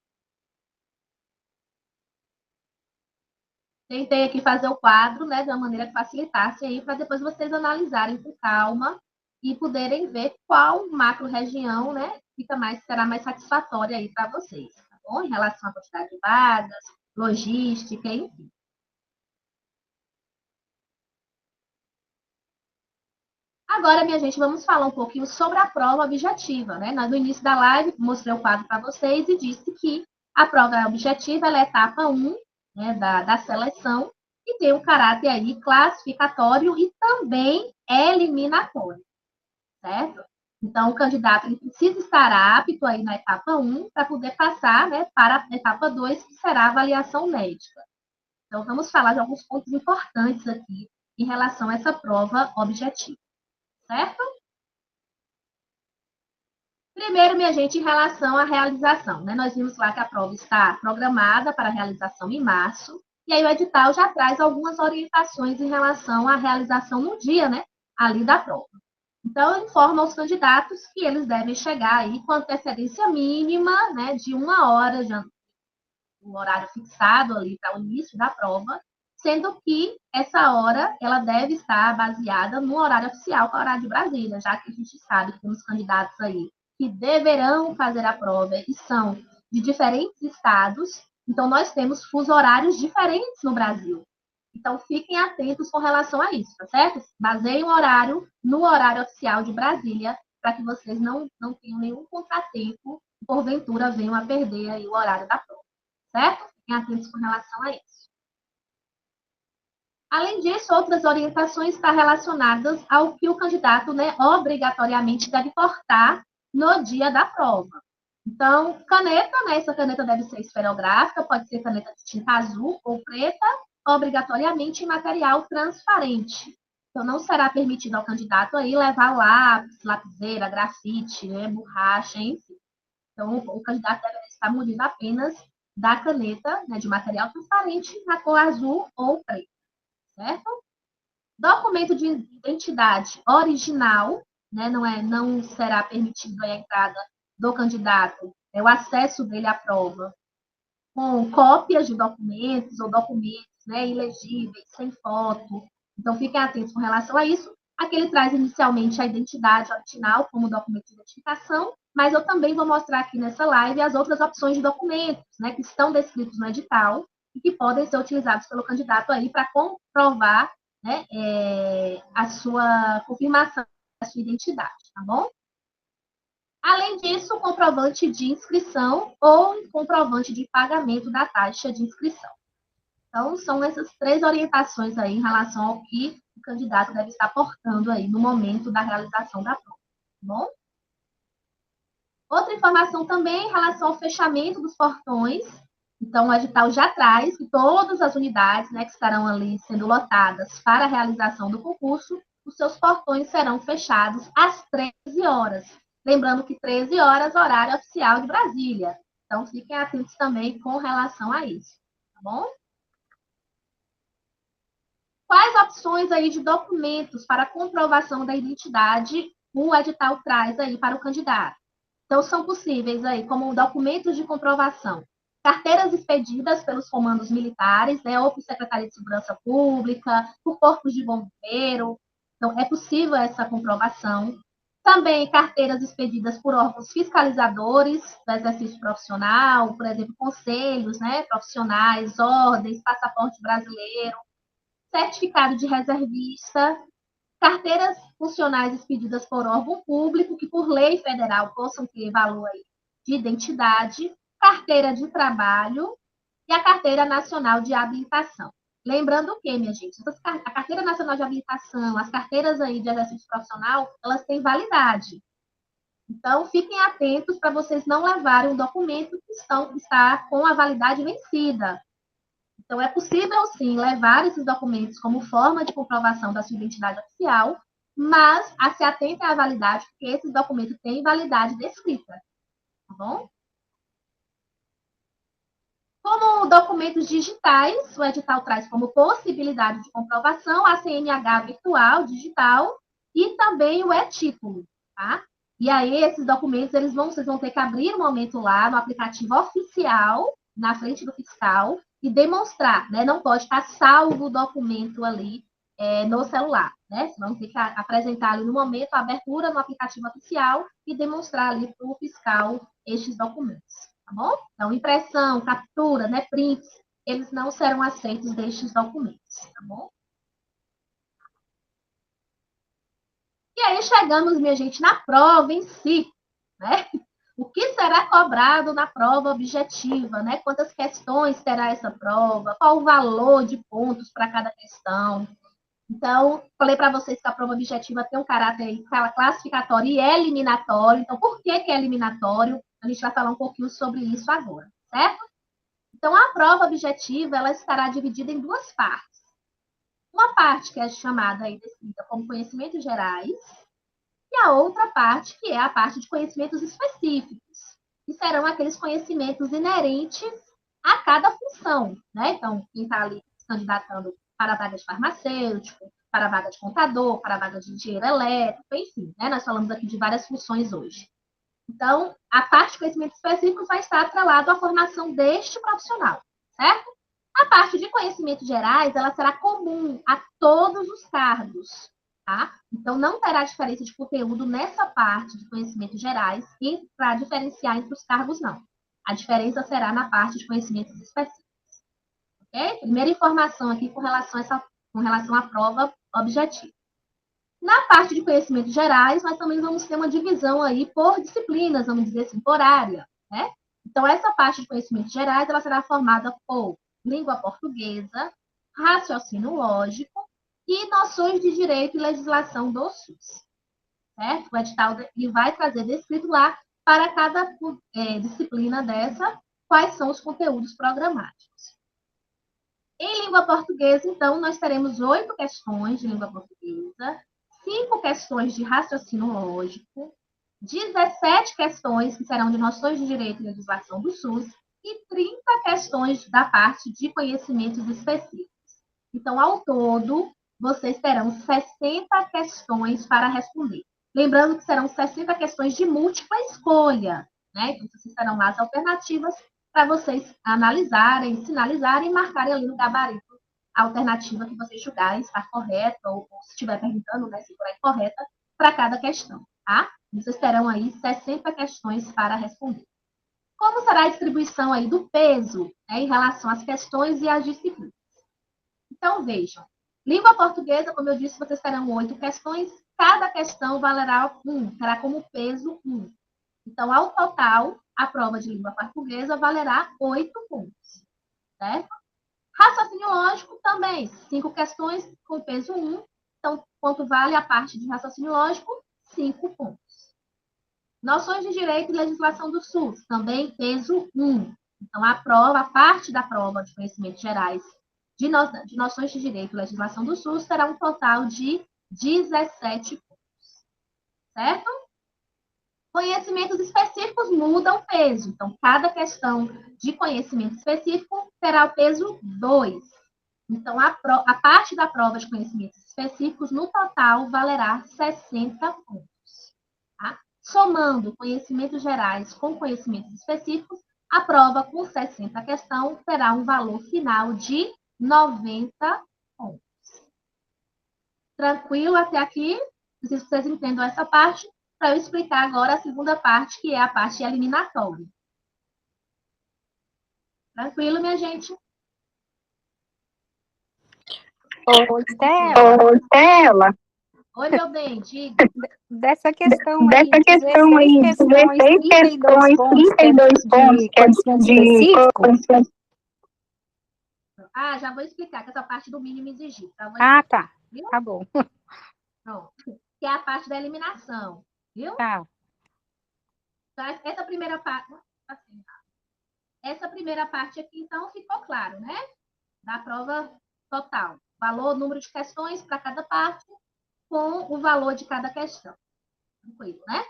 Tentei aqui fazer o quadro, né, de uma maneira que facilitasse aí, para depois vocês analisarem com calma e poderem ver qual macro-região, né, será mais satisfatória aí para vocês, tá bom? Em relação à quantidade de vagas, logística, enfim. Agora, minha gente, vamos falar um pouquinho sobre a prova objetiva, né? No início da live, mostrei o quadro para vocês e disse que a prova objetiva ela é a etapa 1, né, da seleção e tem um caráter aí classificatório e também eliminatório, certo? Então, o candidato ele precisa estar apto aí na etapa 1 para poder passar, né, para a etapa 2, que será a avaliação médica. Então, vamos falar de alguns pontos importantes aqui em relação a essa prova objetiva, certo? Primeiro, minha gente, em relação à realização, né? Nós vimos lá que a prova está programada para realização em março, e aí o edital já traz algumas orientações em relação à realização no dia, né? Ali da prova. Então, informa aos candidatos que eles devem chegar aí com antecedência mínima, né? De 1 hora, já, o horário fixado ali para o início da prova, sendo que essa hora ela deve estar baseada no horário oficial, que é o horário de Brasília, já que a gente sabe que temos candidatos aí que deverão fazer a prova e são de diferentes estados, então nós temos fusos horários diferentes no Brasil. Então fiquem atentos com relação a isso, tá certo? Baseiem o horário no horário oficial de Brasília, para que vocês não tenham nenhum contratempo, porventura venham a perder aí o horário da prova, certo? Fiquem atentos com relação a isso. Além disso, outras orientações estão relacionadas ao que o candidato, né, obrigatoriamente deve portar no dia da prova. Então, caneta, né, essa caneta deve ser esferográfica, pode ser caneta de tinta azul ou preta, obrigatoriamente em material transparente. Então, não será permitido ao candidato aí levar lápis, lapiseira, grafite, né, borracha, enfim. Então, o candidato deve estar munido apenas da caneta, né, de material transparente na cor azul ou preta, certo? Documento de identidade original, né, não será permitido a entrada do candidato, o acesso dele à prova com cópias de documentos ou documentos, né, ilegíveis, sem foto. Então, fiquem atentos com relação a isso. Aqui ele traz inicialmente a identidade original como documento de identificação, mas eu também vou mostrar aqui nessa live as outras opções de documentos, né, que estão descritos no edital e que podem ser utilizados pelo candidato aí para comprovar, né, a sua confirmação da sua identidade, tá bom? Além disso, o comprovante de inscrição ou comprovante de pagamento da taxa de inscrição. Então, são essas 3 orientações aí em relação ao que o candidato deve estar portando aí no momento da realização da prova, tá bom? Outra informação também em relação ao fechamento dos portões. Então, o edital já traz que todas as unidades, né, que estarão ali sendo lotadas para a realização do concurso, os seus portões serão fechados às 13 horas. Lembrando que 13 horas, horário oficial de Brasília. Então, fiquem atentos também com relação a isso, tá bom? Quais opções aí de documentos para comprovação da identidade o edital traz aí para o candidato? Então, são possíveis aí, como documentos de comprovação, carteiras expedidas pelos comandos militares, né, ou por Secretaria de Segurança Pública, por corpos de bombeiro. Então, é possível essa comprovação. Também carteiras expedidas por órgãos fiscalizadores do exercício profissional, por exemplo, conselhos, né, profissionais, ordens, passaporte brasileiro, certificado de reservista, carteiras funcionais expedidas por órgão público, que por lei federal possam ter valor de identidade, carteira de trabalho e a carteira nacional de habilitação. Lembrando que, minha gente, a carteira nacional de habilitação, as carteiras aí de exercício profissional, elas têm validade. Então, fiquem atentos para vocês não levarem um documento que está com a validade vencida. Então, é possível, sim, levar esses documentos como forma de comprovação da sua identidade oficial, mas se atentem à validade, porque esses documentos têm validade descrita, tá bom? Como documentos digitais, o edital traz como possibilidade de comprovação a CNH virtual, digital, e também o e-título, tá? E aí, esses documentos, vocês vão ter que abrir um momento lá no aplicativo oficial, na frente do fiscal, e demonstrar, né? Não pode estar salvo o documento ali no celular, né? Vocês vão ter que apresentar ali no momento a abertura no aplicativo oficial e demonstrar ali para o fiscal estes documentos, tá bom? Então, impressão, captura, né, prints, eles não serão aceitos destes documentos, tá bom? E aí chegamos, minha gente, na prova em si, né? O que será cobrado na prova objetiva, né? Quantas questões terá essa prova? Qual o valor de pontos para cada questão? Então, falei para vocês que a prova objetiva tem um caráter classificatório e eliminatório. Então, por que é eliminatório? A gente vai falar um pouquinho sobre isso agora, certo? Então, a prova objetiva, ela estará dividida em duas partes. Uma parte que é chamada aí descrita como conhecimentos gerais, e a outra parte que é a parte de conhecimentos específicos, que serão aqueles conhecimentos inerentes a cada função, né? Então, quem está ali se candidatando para a vaga de farmacêutico, para a vaga de contador, para a vaga de engenheiro elétrico, enfim, né? Nós falamos aqui de várias funções hoje. Então, a parte de conhecimentos específicos vai estar atrelado à formação deste profissional, certo? A parte de conhecimentos gerais, ela será comum a todos os cargos, tá? Então, não terá diferença de conteúdo nessa parte de conhecimentos gerais e para diferenciar entre os cargos, não. A diferença será na parte de conhecimentos específicos, ok? Primeira informação aqui com relação à prova objetiva. Na parte de conhecimentos gerais, nós também vamos ter uma divisão aí por disciplinas, vamos dizer assim, por área, né? Então, essa parte de conhecimentos gerais, ela será formada por língua portuguesa, raciocínio lógico e noções de direito e legislação do SUS, certo? O edital ele vai trazer descrito lá para cada disciplina dessa quais são os conteúdos programáticos. Em língua portuguesa, então, nós teremos 8 questões de língua portuguesa, 5 questões de raciocínio lógico, 17 questões que serão de noções de direito e legislação do SUS e 30 questões da parte de conhecimentos específicos. Então, ao todo, vocês terão 60 questões para responder. Lembrando que serão 60 questões de múltipla escolha, né? Então, vocês terão mais alternativas para vocês analisarem, sinalizarem e marcarem ali no gabarito a alternativa que vocês julgarem estar correta, ou se estiver perguntando, né, se for correta, para cada questão, tá? Vocês terão aí 60 questões para responder. Como será a distribuição aí do peso, né, em relação às questões e às disciplinas? Então, vejam. Língua portuguesa, como eu disse, vocês terão 8 questões. Cada questão valerá 1, terá como peso 1. Então, ao total, a prova de língua portuguesa valerá 8 pontos, certo? Raciocínio lógico também, 5 questões com peso 1. Então, quanto vale a parte de raciocínio lógico? 5 pontos. Noções de direito e legislação do SUS, também peso 1. Então, a parte da prova de conhecimentos gerais de noções de direito e legislação do SUS terá um total de 17 pontos, certo? Conhecimentos específicos mudam o peso. Então, cada questão de conhecimento específico terá o peso 2. Então, a parte da prova de conhecimentos específicos, no total, valerá 60 pontos. Tá? Somando conhecimentos gerais com conhecimentos específicos, a prova com 60 questões terá um valor final de 90 pontos. Tranquilo até aqui? Preciso que vocês entendam essa parte para eu explicar agora a segunda parte, que é a parte eliminatória. Tranquilo, minha gente? Oi, Stella. Ô, Stella, Oi, meu bem, diga. Dessa questão dessa aí, questão 16 aí, questões, 16 32 questões, pontos, que é 32 pontos, de que é conhecimento de específico. conhecimento. Já vou explicar, que essa parte do mínimo exigir. Tá? Tá. Viu? Tá bom. Pronto. Que é a parte da eliminação. Viu? Tá. Então, essa primeira parte... Essa primeira parte aqui, então, ficou claro, né? Da prova total. Valor, número de questões para cada parte. com o valor de cada questão. Tranquilo, né?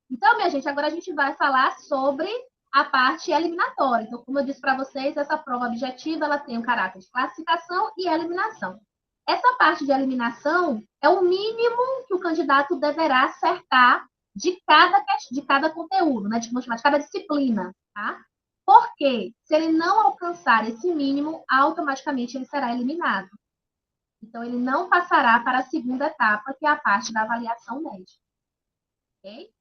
Então, minha gente, agora a gente vai falar sobre a parte eliminatória. Então, como eu disse para vocês, essa prova objetiva ela tem o caráter de classificação e eliminação. Essa parte de eliminação é o mínimo que o candidato deverá acertar de cada conteúdo, né? De cada disciplina, tá? Porque se ele não alcançar esse mínimo, automaticamente ele será eliminado. Então, ele não passará para a segunda etapa, que é a parte da avaliação média. Ok?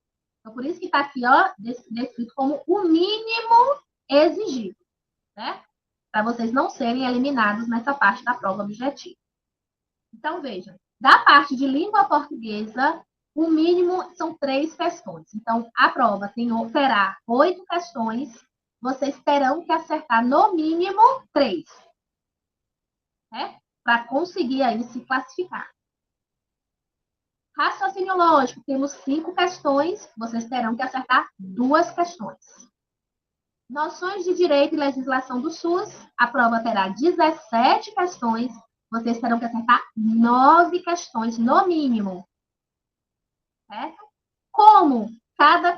Então, por isso que está aqui, ó, descrito como o mínimo exigido, né? Para vocês não serem eliminados nessa parte da prova objetiva. Então, vejam, da parte de língua portuguesa, o mínimo são 3 questões. Então, a prova terá 8 questões, vocês terão que acertar no mínimo 3, né? Para conseguir aí se classificar. Raciocínio lógico, temos 5 questões, vocês terão que acertar 2 questões. Noções de direito e legislação do SUS, a prova terá 17 questões, vocês terão que acertar 9 questões no mínimo. Certo? Como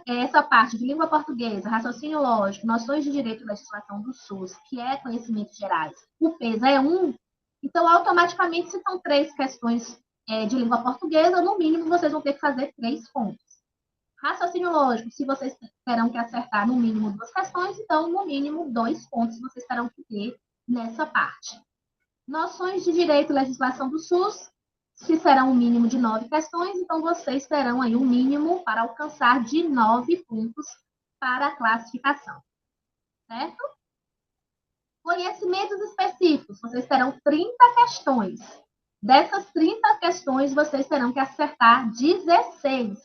essa parte de língua portuguesa, raciocínio lógico, noções de direito e legislação do SUS, que é conhecimentos gerais, o peso é 1, então automaticamente se são 3 questões de língua portuguesa, no mínimo vocês vão ter que fazer 3 pontos. Raciocínio lógico, se vocês terão que acertar no mínimo 2 questões, então no mínimo 2 pontos vocês terão que ter nessa parte. Noções de direito e legislação do SUS, se serão um mínimo de 9 questões, então vocês terão aí um mínimo para alcançar de 9 pontos para a classificação. Certo? Conhecimentos específicos, vocês terão 30 questões. Dessas 30 questões, vocês terão que acertar 16.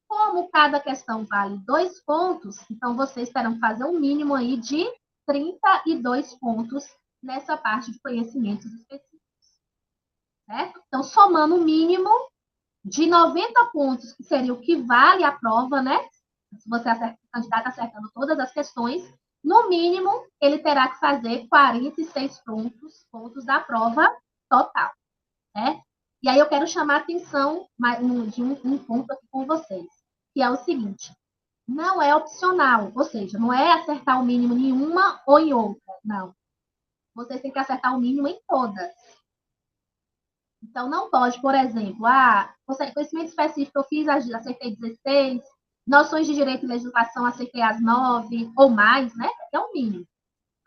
Como cada questão vale 2 pontos, então vocês terão que fazer um mínimo aí de 32 pontos nessa parte de conhecimentos específicos. Certo? Então, somando o mínimo de 90 pontos, que seria o que vale a prova, né? Se você acerta, o candidato acertando todas as questões, no mínimo, ele terá que fazer 46 pontos da prova total. Né? E aí eu quero chamar a atenção de um ponto aqui com vocês, que é o seguinte: não é opcional, ou seja, não é acertar o mínimo em uma ou em outra, não. Vocês têm que acertar o mínimo em todas. Então, não pode, por exemplo, conhecimento específico eu fiz, acertei 16, noções de direito e legislação, acertei as 9, ou mais, né? É o mínimo.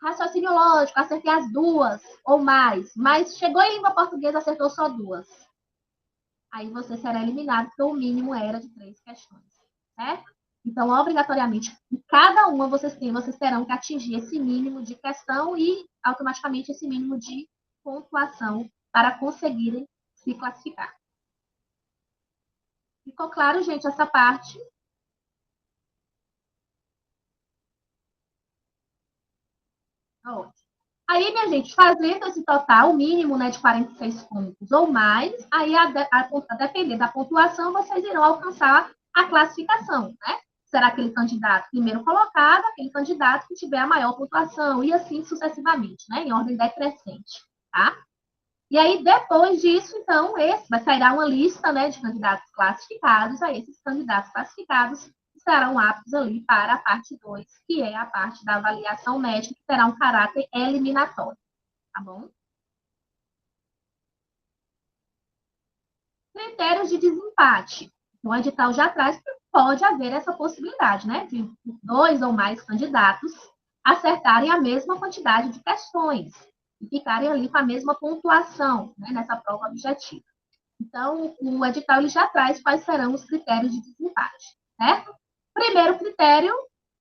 Raciocínio lógico, acertei as 2, ou mais, mas chegou em língua portuguesa, acertou só 2. Aí você será eliminado, porque o mínimo era de 3 questões, certo? Então, obrigatoriamente, em cada uma vocês terão que atingir esse mínimo de questão e, automaticamente, esse mínimo de pontuação para conseguirem se classificar. Ficou claro, gente, essa parte? Ótimo. Aí, minha gente, fazendo esse total mínimo, né, de 46 pontos ou mais, aí, a depender da pontuação, vocês irão alcançar a classificação, né? Será aquele candidato primeiro colocado, aquele candidato que tiver a maior pontuação, e assim sucessivamente, né? Em ordem decrescente, tá? E aí, depois disso, então, vai sair uma lista, né, de candidatos classificados. Aí, esses candidatos classificados estarão aptos ali para a parte 2, que é a parte da avaliação médica, que terá um caráter eliminatório. Tá bom? Critérios de desempate. O edital já traz que pode haver essa possibilidade, né, de 2 ou mais candidatos acertarem a mesma quantidade de questões e ficarem ali com a mesma pontuação, né, nessa prova objetiva. Então, o edital ele já traz quais serão os critérios de desempate, certo? Primeiro critério,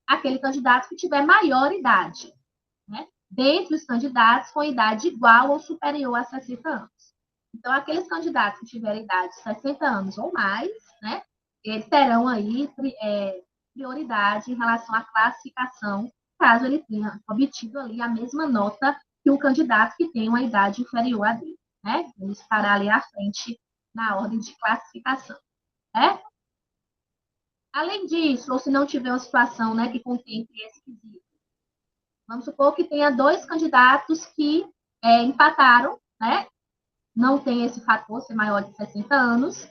aquele candidato que tiver maior idade, né? Dentre os candidatos com idade igual ou superior a 60 anos. Então, aqueles candidatos que tiverem idade de 60 anos ou mais, né? Eles terão aí prioridade em relação à classificação, caso ele tenha obtido ali a mesma nota que o candidato que tem uma idade inferior a dele, né? Ele estará ali à frente na ordem de classificação, né? Além disso, ou se não tiver uma situação, né, que contemple esse quesito, vamos supor que tenha 2 candidatos que empataram, né? não tem esse fator ser maior de 60 anos,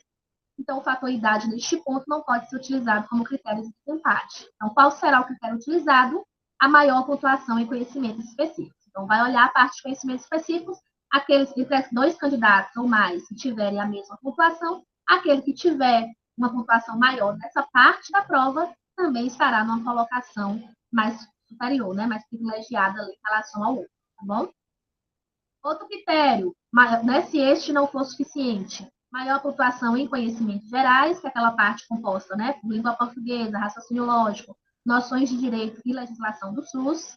então o fator idade neste ponto não pode ser utilizado como critério de desempate. Então, qual será o critério utilizado? A maior pontuação em conhecimentos específicos. Então, vai olhar a parte de conhecimentos específicos, aqueles entre dois candidatos ou mais que tiverem a mesma pontuação, aquele que tiver uma pontuação maior nessa parte da prova também estará numa colocação mais superior, né, mais privilegiada ali em relação ao outro, tá bom? Outro critério, né, se este não for suficiente, maior pontuação em conhecimentos gerais, que é aquela parte composta, né, por língua portuguesa, raciocínio lógico, noções de direito e legislação do SUS.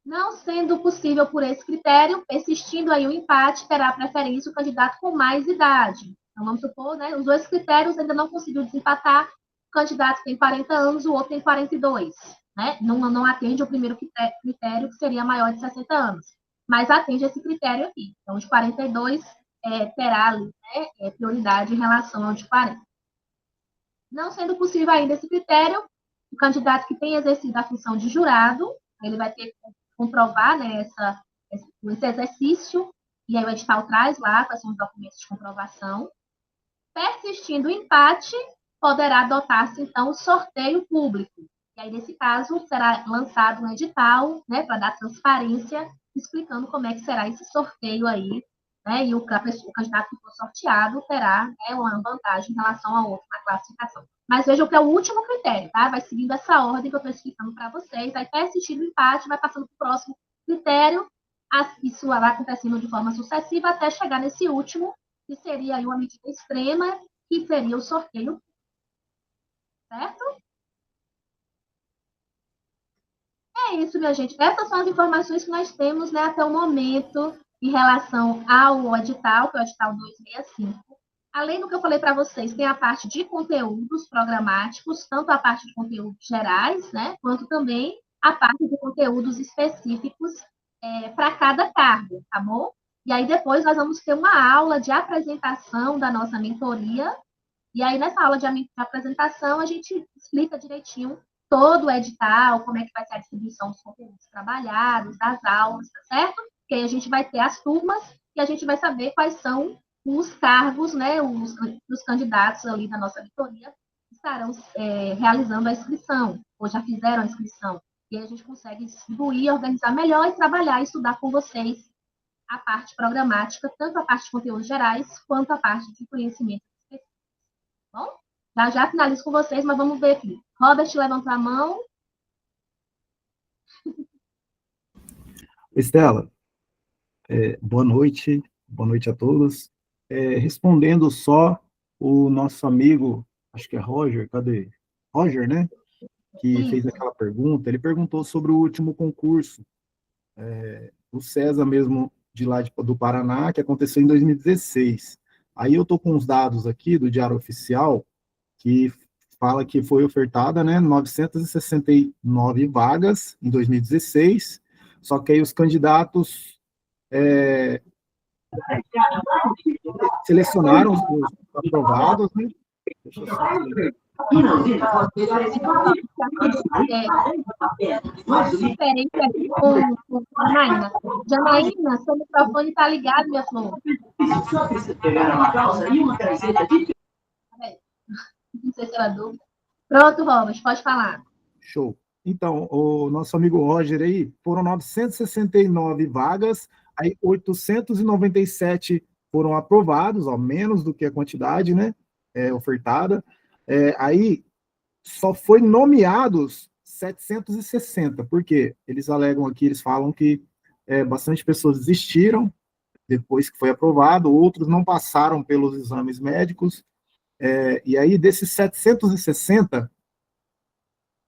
Não sendo possível por esse critério, persistindo aí o empate, terá preferência o candidato com mais idade. Então, vamos supor, né, os dois critérios ainda não conseguiu desempatar, o candidato tem 40 anos, o outro tem 42, né? Não atende o primeiro critério, que seria maior de 60 anos, mas atende esse critério aqui. Então, de 42 terá ali, né, prioridade em relação ao de 40. Não sendo possível ainda esse critério, o candidato que tem exercido a função de jurado, ele vai ter que comprovar, né, esse exercício, e aí o edital traz lá quais são os documentos de comprovação. Persistindo o empate, poderá adotar-se, então, o sorteio público. E aí, nesse caso, será lançado um edital, né, para dar transparência, explicando como é que será esse sorteio aí, né, e o candidato que for sorteado terá, né, uma vantagem em relação ao outro na classificação. Mas vejam que é o último critério, tá? Vai seguindo essa ordem que eu estou explicando para vocês, aí persistindo o empate, vai passando para o próximo critério, isso vai acontecendo de forma sucessiva até chegar nesse último, que seria aí uma medida extrema, que seria o sorteio, certo? É isso, minha gente. Essas são as informações que nós temos, né, até o momento em relação ao edital, que é o edital 265. Além do que eu falei para vocês, tem a parte de conteúdos programáticos, tanto a parte de conteúdos gerais, né, quanto também a parte de conteúdos específicos para cada cargo, tá bom? E aí depois nós vamos ter uma aula de apresentação da nossa mentoria, e aí nessa aula de apresentação a gente explica direitinho todo o edital, como é que vai ser a distribuição dos conteúdos trabalhados, das aulas, tá certo? Porque aí a gente vai ter as turmas e a gente vai saber quais são os cargos, né, os candidatos ali da nossa mentoria estarão realizando a inscrição, ou já fizeram a inscrição. E aí a gente consegue distribuir, organizar melhor e trabalhar e estudar com vocês a parte programática, tanto a parte de conteúdos gerais, quanto a parte de conhecimento específico. Bom? Já finalizo com vocês, mas vamos ver aqui. Robert levantou a mão. Estela, boa noite a todos. Respondendo só o nosso amigo, acho que é Roger, cadê? Roger, né? Que fez aquela pergunta, ele perguntou sobre o último concurso, o César mesmo, de lá do Paraná, que aconteceu em 2016. Aí eu estou com os dados aqui do Diário Oficial, que fala que foi ofertada, né, 969 vagas em 2016, só que aí os candidatos selecionaram os aprovados, né? Deixa eu só ver. Diferente aqui com Janaína. Janaína, seu microfone está ligado, minha flor. Não sei se era dúvida. Pronto, Robert, pode falar. Show. Então, o nosso amigo Roger aí, foram 969 vagas, aí 897 foram aprovados, ó, menos do que a quantidade, né, ofertada. Aí só foi nomeados 760, porque eles alegam aqui, eles falam que bastante pessoas desistiram depois que foi aprovado, outros não passaram pelos exames médicos, e aí desses 760,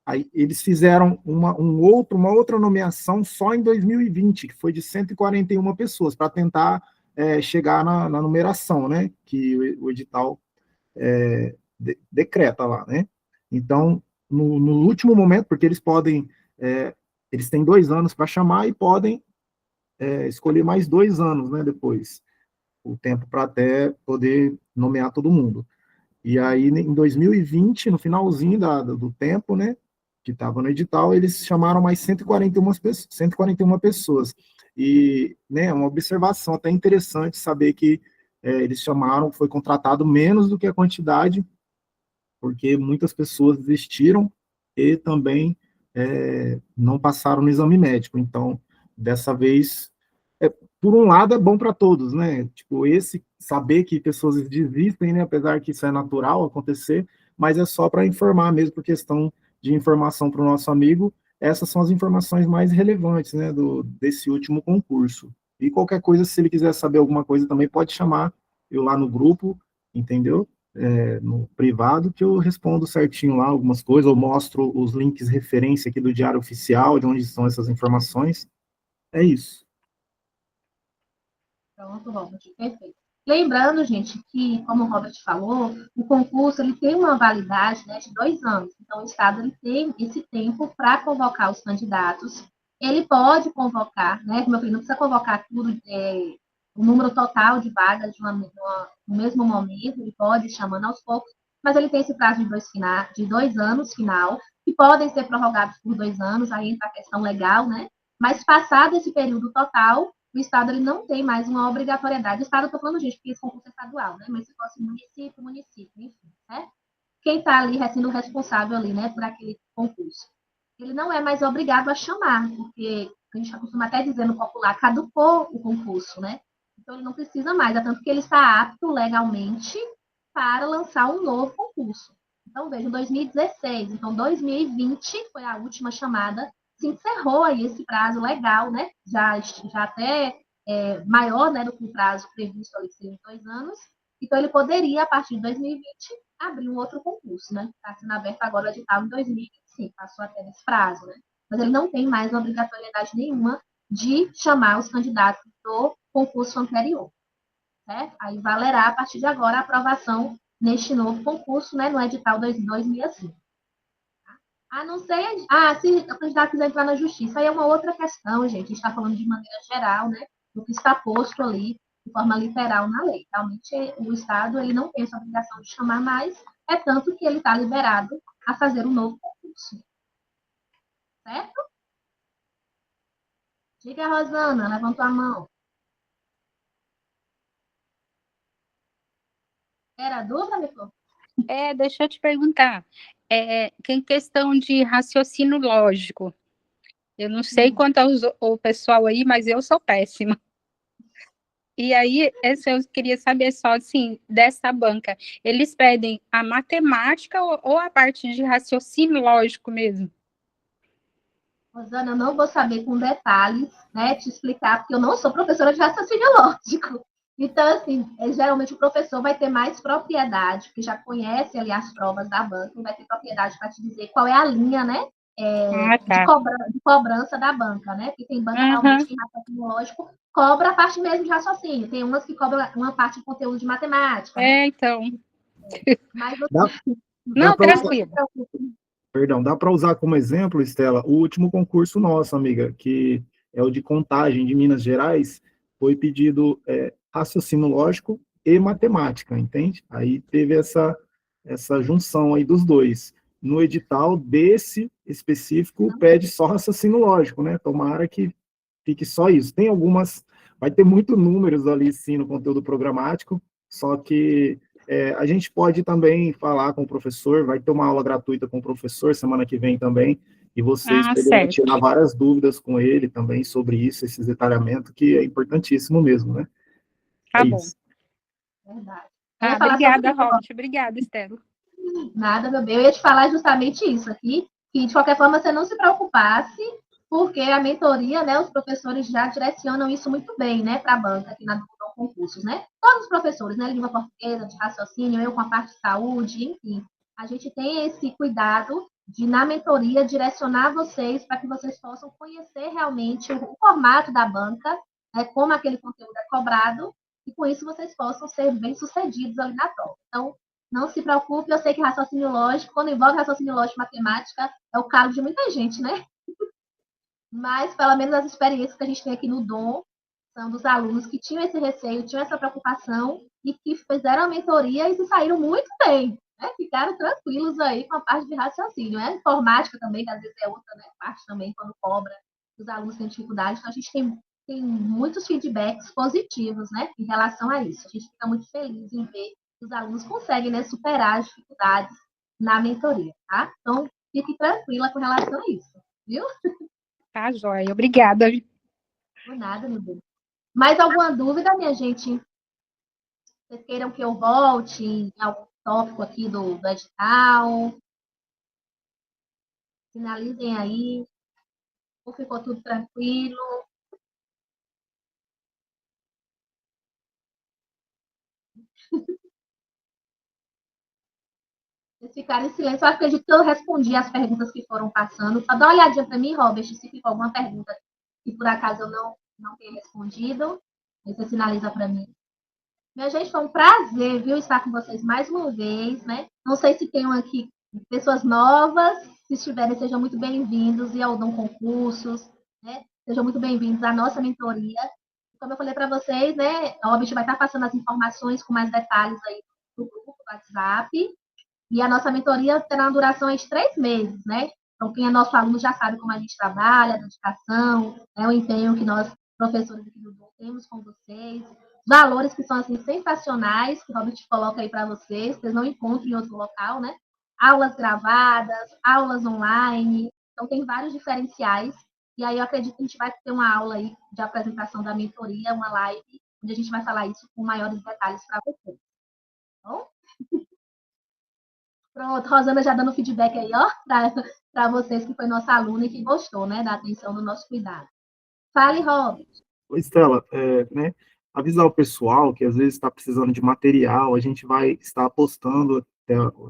aí eles fizeram uma outra nomeação só em 2020, que foi de 141 pessoas, para tentar chegar na numeração, né, que o edital decreta lá, né. Então, no último momento, porque eles podem, eles têm 2 anos para chamar e podem escolher mais 2 anos, né, depois, o tempo para até poder nomear todo mundo. E aí, em 2020, no finalzinho do tempo, né, que estava no edital, eles chamaram mais 141 pessoas. E, né, uma observação até interessante saber que eles chamaram, foi contratado menos do que a quantidade, porque muitas pessoas desistiram e também não passaram no exame médico. Então, dessa vez, por um lado, é bom para todos, né? Tipo, esse saber que pessoas desistem, né? Apesar que isso é natural acontecer, mas é só para informar mesmo, por questão de informação para o nosso amigo. Essas são as informações mais relevantes, né? Desse último concurso. E qualquer coisa, se ele quiser saber alguma coisa, também pode chamar eu lá no grupo, entendeu? No privado, que eu respondo certinho lá algumas coisas, eu mostro os links referência aqui do Diário Oficial, de onde estão essas informações. É isso. Pronto, Robert, perfeito. Lembrando, gente, que, como o Robert falou, o concurso ele tem uma validade, né, de 2 anos. Então, o Estado ele tem esse tempo para convocar os candidatos. Ele pode convocar, né, como eu falei, não precisa convocar tudo, o número total de vagas no mesmo momento, ele pode ir chamando aos poucos, mas ele tem esse prazo de 2 anos final, que podem ser prorrogados por 2 anos, aí entra a questão legal, né? Mas passado esse período total, o Estado ele não tem mais uma obrigatoriedade. O Estado, eu estou falando, gente, porque esse concurso é estadual, né? Mas se fosse município, enfim, né? Quem está ali sendo responsável ali, né, por aquele concurso. Ele não é mais obrigado a chamar, porque a gente costuma até dizer no popular, caducou o concurso, né? Então ele não precisa mais, é tanto que ele está apto legalmente para lançar um novo concurso. Então, veja, 2016, então 2020 foi a última chamada, se encerrou aí esse prazo legal, né? Já até maior, né, do que o prazo previsto ali, ser 2 anos. Então, ele poderia, a partir de 2020, abrir um outro concurso, né? Está sendo aberto agora o edital em 2025, passou até nesse prazo, né? Mas ele não tem mais obrigatoriedade nenhuma de chamar os candidatos do concurso anterior, certo? Aí valerá, a partir de agora, a aprovação neste novo concurso, né, no edital 2265. A não ser. Se o candidato quiser entrar na justiça, aí é uma outra questão, gente. A gente está falando de maneira geral, né? Do que está posto ali, de forma literal, na lei. Realmente, o Estado ele não tem essa obrigação de chamar mais, é tanto que ele está liberado a fazer um novo concurso. Certo? Diga, Rosana, levantou a mão. Era dúvida, Nicole? Deixa eu te perguntar. Que em questão de raciocínio lógico, eu não sei quanto ao pessoal aí, mas eu sou péssima. E aí, eu queria saber só, assim, dessa banca, eles pedem a matemática ou a parte de raciocínio lógico mesmo? Rosana, eu não vou saber com detalhes, né, te explicar, porque eu não sou professora de raciocínio lógico. Então, assim, geralmente o professor vai ter mais propriedade, porque já conhece ali as provas da banca, e vai ter propriedade para te dizer qual é a linha, né, Tá. de cobrança da banca, né? Porque tem banca realmente que em raciocínio lógico cobra a parte mesmo de raciocínio, tem umas que cobram uma parte de conteúdo de matemática, né? Então. Mas Dá, dá Não, para usar, tranquilo. perdão, dá para usar como exemplo, Estela, o último concurso nosso, amiga, que é o de contagem de Minas Gerais, foi pedido raciocínio lógico e matemática, entende? Aí teve essa junção aí dos dois. No edital desse específico, pede só raciocínio lógico, né? Tomara que fique só isso. Tem algumas, vai ter muitos números ali, sim, no conteúdo programático, só que a gente pode também falar com o professor, vai ter uma aula gratuita com o professor semana que vem também, e vocês poderão certo. tirar várias dúvidas com ele também sobre isso, esses detalhamentos, que é importantíssimo mesmo, né? Tá bom. Isso. Verdade. Eu ia falar Obrigada, sobre Robert. Obrigada, Estela. nada, meu bem. Eu ia te falar justamente isso aqui, que de qualquer forma você não se preocupasse, porque a mentoria, né, os professores já direcionam isso muito bem, né, para a banca aqui na concursos, né? Todos os professores, né, língua portuguesa, de raciocínio, eu com a parte de saúde, enfim. A gente tem esse cuidado de, na mentoria, direcionar vocês para que vocês possam conhecer realmente o formato da banca, né, como aquele conteúdo é cobrado, e com isso vocês possam ser bem-sucedidos ali na prova. Então, não se preocupe, eu sei que raciocínio lógico, quando envolve raciocínio lógico e matemática, é o calo de muita gente, né? Mas, pelo menos, as experiências que a gente tem aqui no Dom são dos alunos que tinham esse receio, tinham essa preocupação e que fizeram a mentoria e se saíram muito bem, né? Ficaram tranquilos aí com a parte de raciocínio, né? Informática também, que às vezes é outra, né, parte também, quando cobra, os alunos têm dificuldade. Então, a gente tem tem muitos feedbacks positivos, né, em relação a isso. A gente fica muito feliz em ver que os alunos conseguem, né, superar as dificuldades na mentoria, tá? Então, fique tranquila com relação a isso, viu? Tá, joia. Obrigada. Por nada, meu Deus. Mais alguma dúvida, minha gente? Vocês queiram que eu volte em algum tópico aqui do edital? Finalizem aí. Ou ficou tudo tranquilo? Vocês ficaram em silêncio. Eu acredito que eu respondi as perguntas que foram passando. Só dá uma olhadinha para mim, Robert, se ficou alguma pergunta que por acaso eu não tenha respondido. Aí você sinaliza para mim. Minha gente, foi um prazer, viu, estar com vocês mais uma vez, né? Não sei se tem aqui pessoas novas. Se estiverem, sejam muito bem-vindos e ao Dom Concursos, né? Sejam muito bem-vindos à nossa mentoria. Como eu falei para vocês, né? A OBIT vai estar passando as informações com mais detalhes aí no grupo do WhatsApp. E a nossa mentoria terá uma duração de 3 meses, né? Então, quem é nosso aluno já sabe como a gente trabalha, a dedicação, né, o empenho que nós, professores aqui do Dom, temos com vocês, valores que são, assim, sensacionais, que o Robert coloca aí para vocês não encontram em outro local, né? Aulas gravadas, aulas online, então tem vários diferenciais. E aí eu acredito que a gente vai ter uma aula aí de apresentação da mentoria, uma live, onde a gente vai falar isso com maiores detalhes para vocês. Tá bom? Pronto, Rosana já dando feedback aí, ó, para vocês que foi nossa aluna e que gostou, né, da atenção do nosso cuidado. Fale, Robert. Oi, Estela, né, avisar o pessoal que às vezes está precisando de material, a gente vai estar postando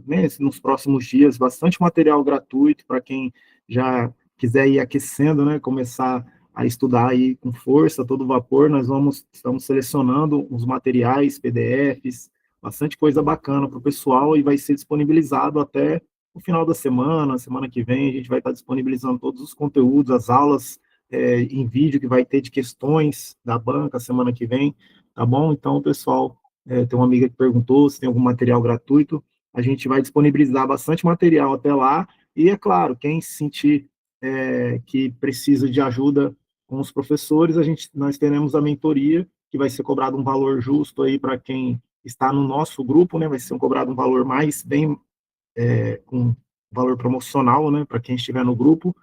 né, nos próximos dias bastante material gratuito para quem já quiser ir aquecendo, né, começar a estudar aí com força, todo vapor, estamos selecionando os materiais, PDFs, bastante coisa bacana para o pessoal e vai ser disponibilizado até o final da semana que vem a gente vai estar disponibilizando todos os conteúdos, as aulas em vídeo que vai ter de questões da banca semana que vem, tá bom? Então, pessoal, tem uma amiga que perguntou se tem algum material gratuito, a gente vai disponibilizar bastante material até lá, e é claro, quem se sentir que precisa de ajuda com os professores, nós teremos a mentoria, que vai ser cobrado um valor justo aí para quem está no nosso grupo, né? Vai ser cobrado um valor mais bem, com valor promocional, né? Para quem estiver no grupo,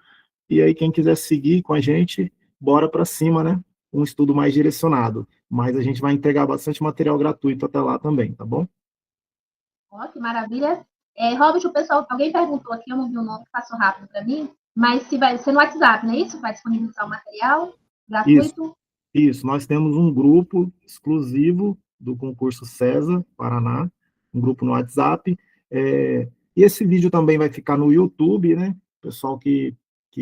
e aí, quem quiser seguir com a gente, bora para cima, né? Um estudo mais direcionado. Mas a gente vai entregar bastante material gratuito até lá também, tá bom? Ó, que maravilha. Robert, o pessoal, alguém perguntou aqui, eu não vi o nome, passou rápido para mim, mas se vai ser no WhatsApp, não é isso? Vai disponibilizar o material Isso, gratuito? isso. Nós temos um grupo exclusivo do concurso César, Paraná, um grupo no WhatsApp. E esse vídeo também vai ficar no YouTube, né? Pessoal que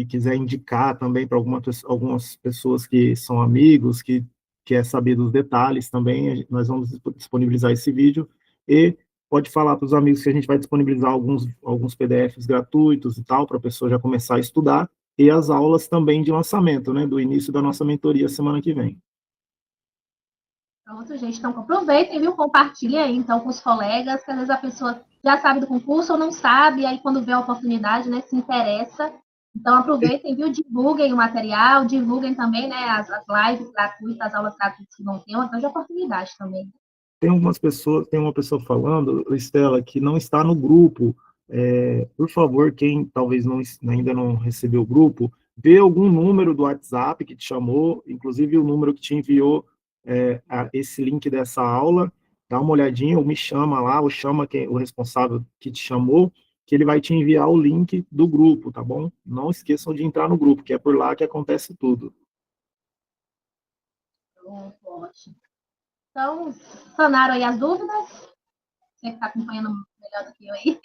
quiser indicar também para algumas pessoas que são amigos, que quer saber dos detalhes também, nós vamos disponibilizar esse vídeo e pode falar para os amigos que a gente vai disponibilizar alguns PDFs gratuitos e tal, para a pessoa já começar a estudar, e as aulas também de lançamento, né, do início da nossa mentoria semana que vem. Pronto, gente. Então, aproveitem, viu? Compartilhem aí, então, com os colegas, que às vezes a pessoa já sabe do concurso ou não sabe, e aí quando vê a oportunidade, né, se interessa. Então, aproveitem, viu? Divulguem o material, divulguem também, né, as lives gratuitas, as aulas gratuitas que vão ter, uma grande oportunidade também. Tem uma pessoa falando, Estela, que não está no grupo. Por favor, quem talvez ainda não recebeu o grupo, vê algum número do WhatsApp que te chamou, inclusive o número que te enviou esse link dessa aula, dá uma olhadinha, ou me chama lá, ou chama o responsável que te chamou, que ele vai te enviar o link do grupo, tá bom? Não esqueçam de entrar no grupo, que é por lá que acontece tudo. Pronto, ótimo. Então, sanaram aí as dúvidas? Você que está acompanhando melhor do que eu aí.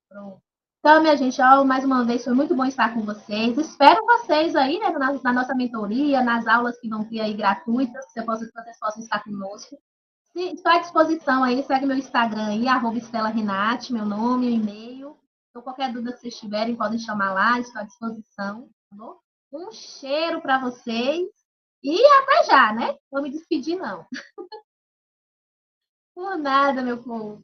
Pronto. Então, minha gente, ó, mais uma vez foi muito bom estar com vocês. Espero vocês aí, né, na nossa mentoria, nas aulas que vão ter aí gratuitas, que vocês possam estar conosco. Estou à disposição aí, segue meu Instagram aí, @Estela Renate, meu nome, meu e-mail. Então, qualquer dúvida que vocês tiverem, podem chamar lá, estou à disposição, tá bom? Um cheiro para vocês e até já, né? Vou me despedir, não. Por nada, meu povo.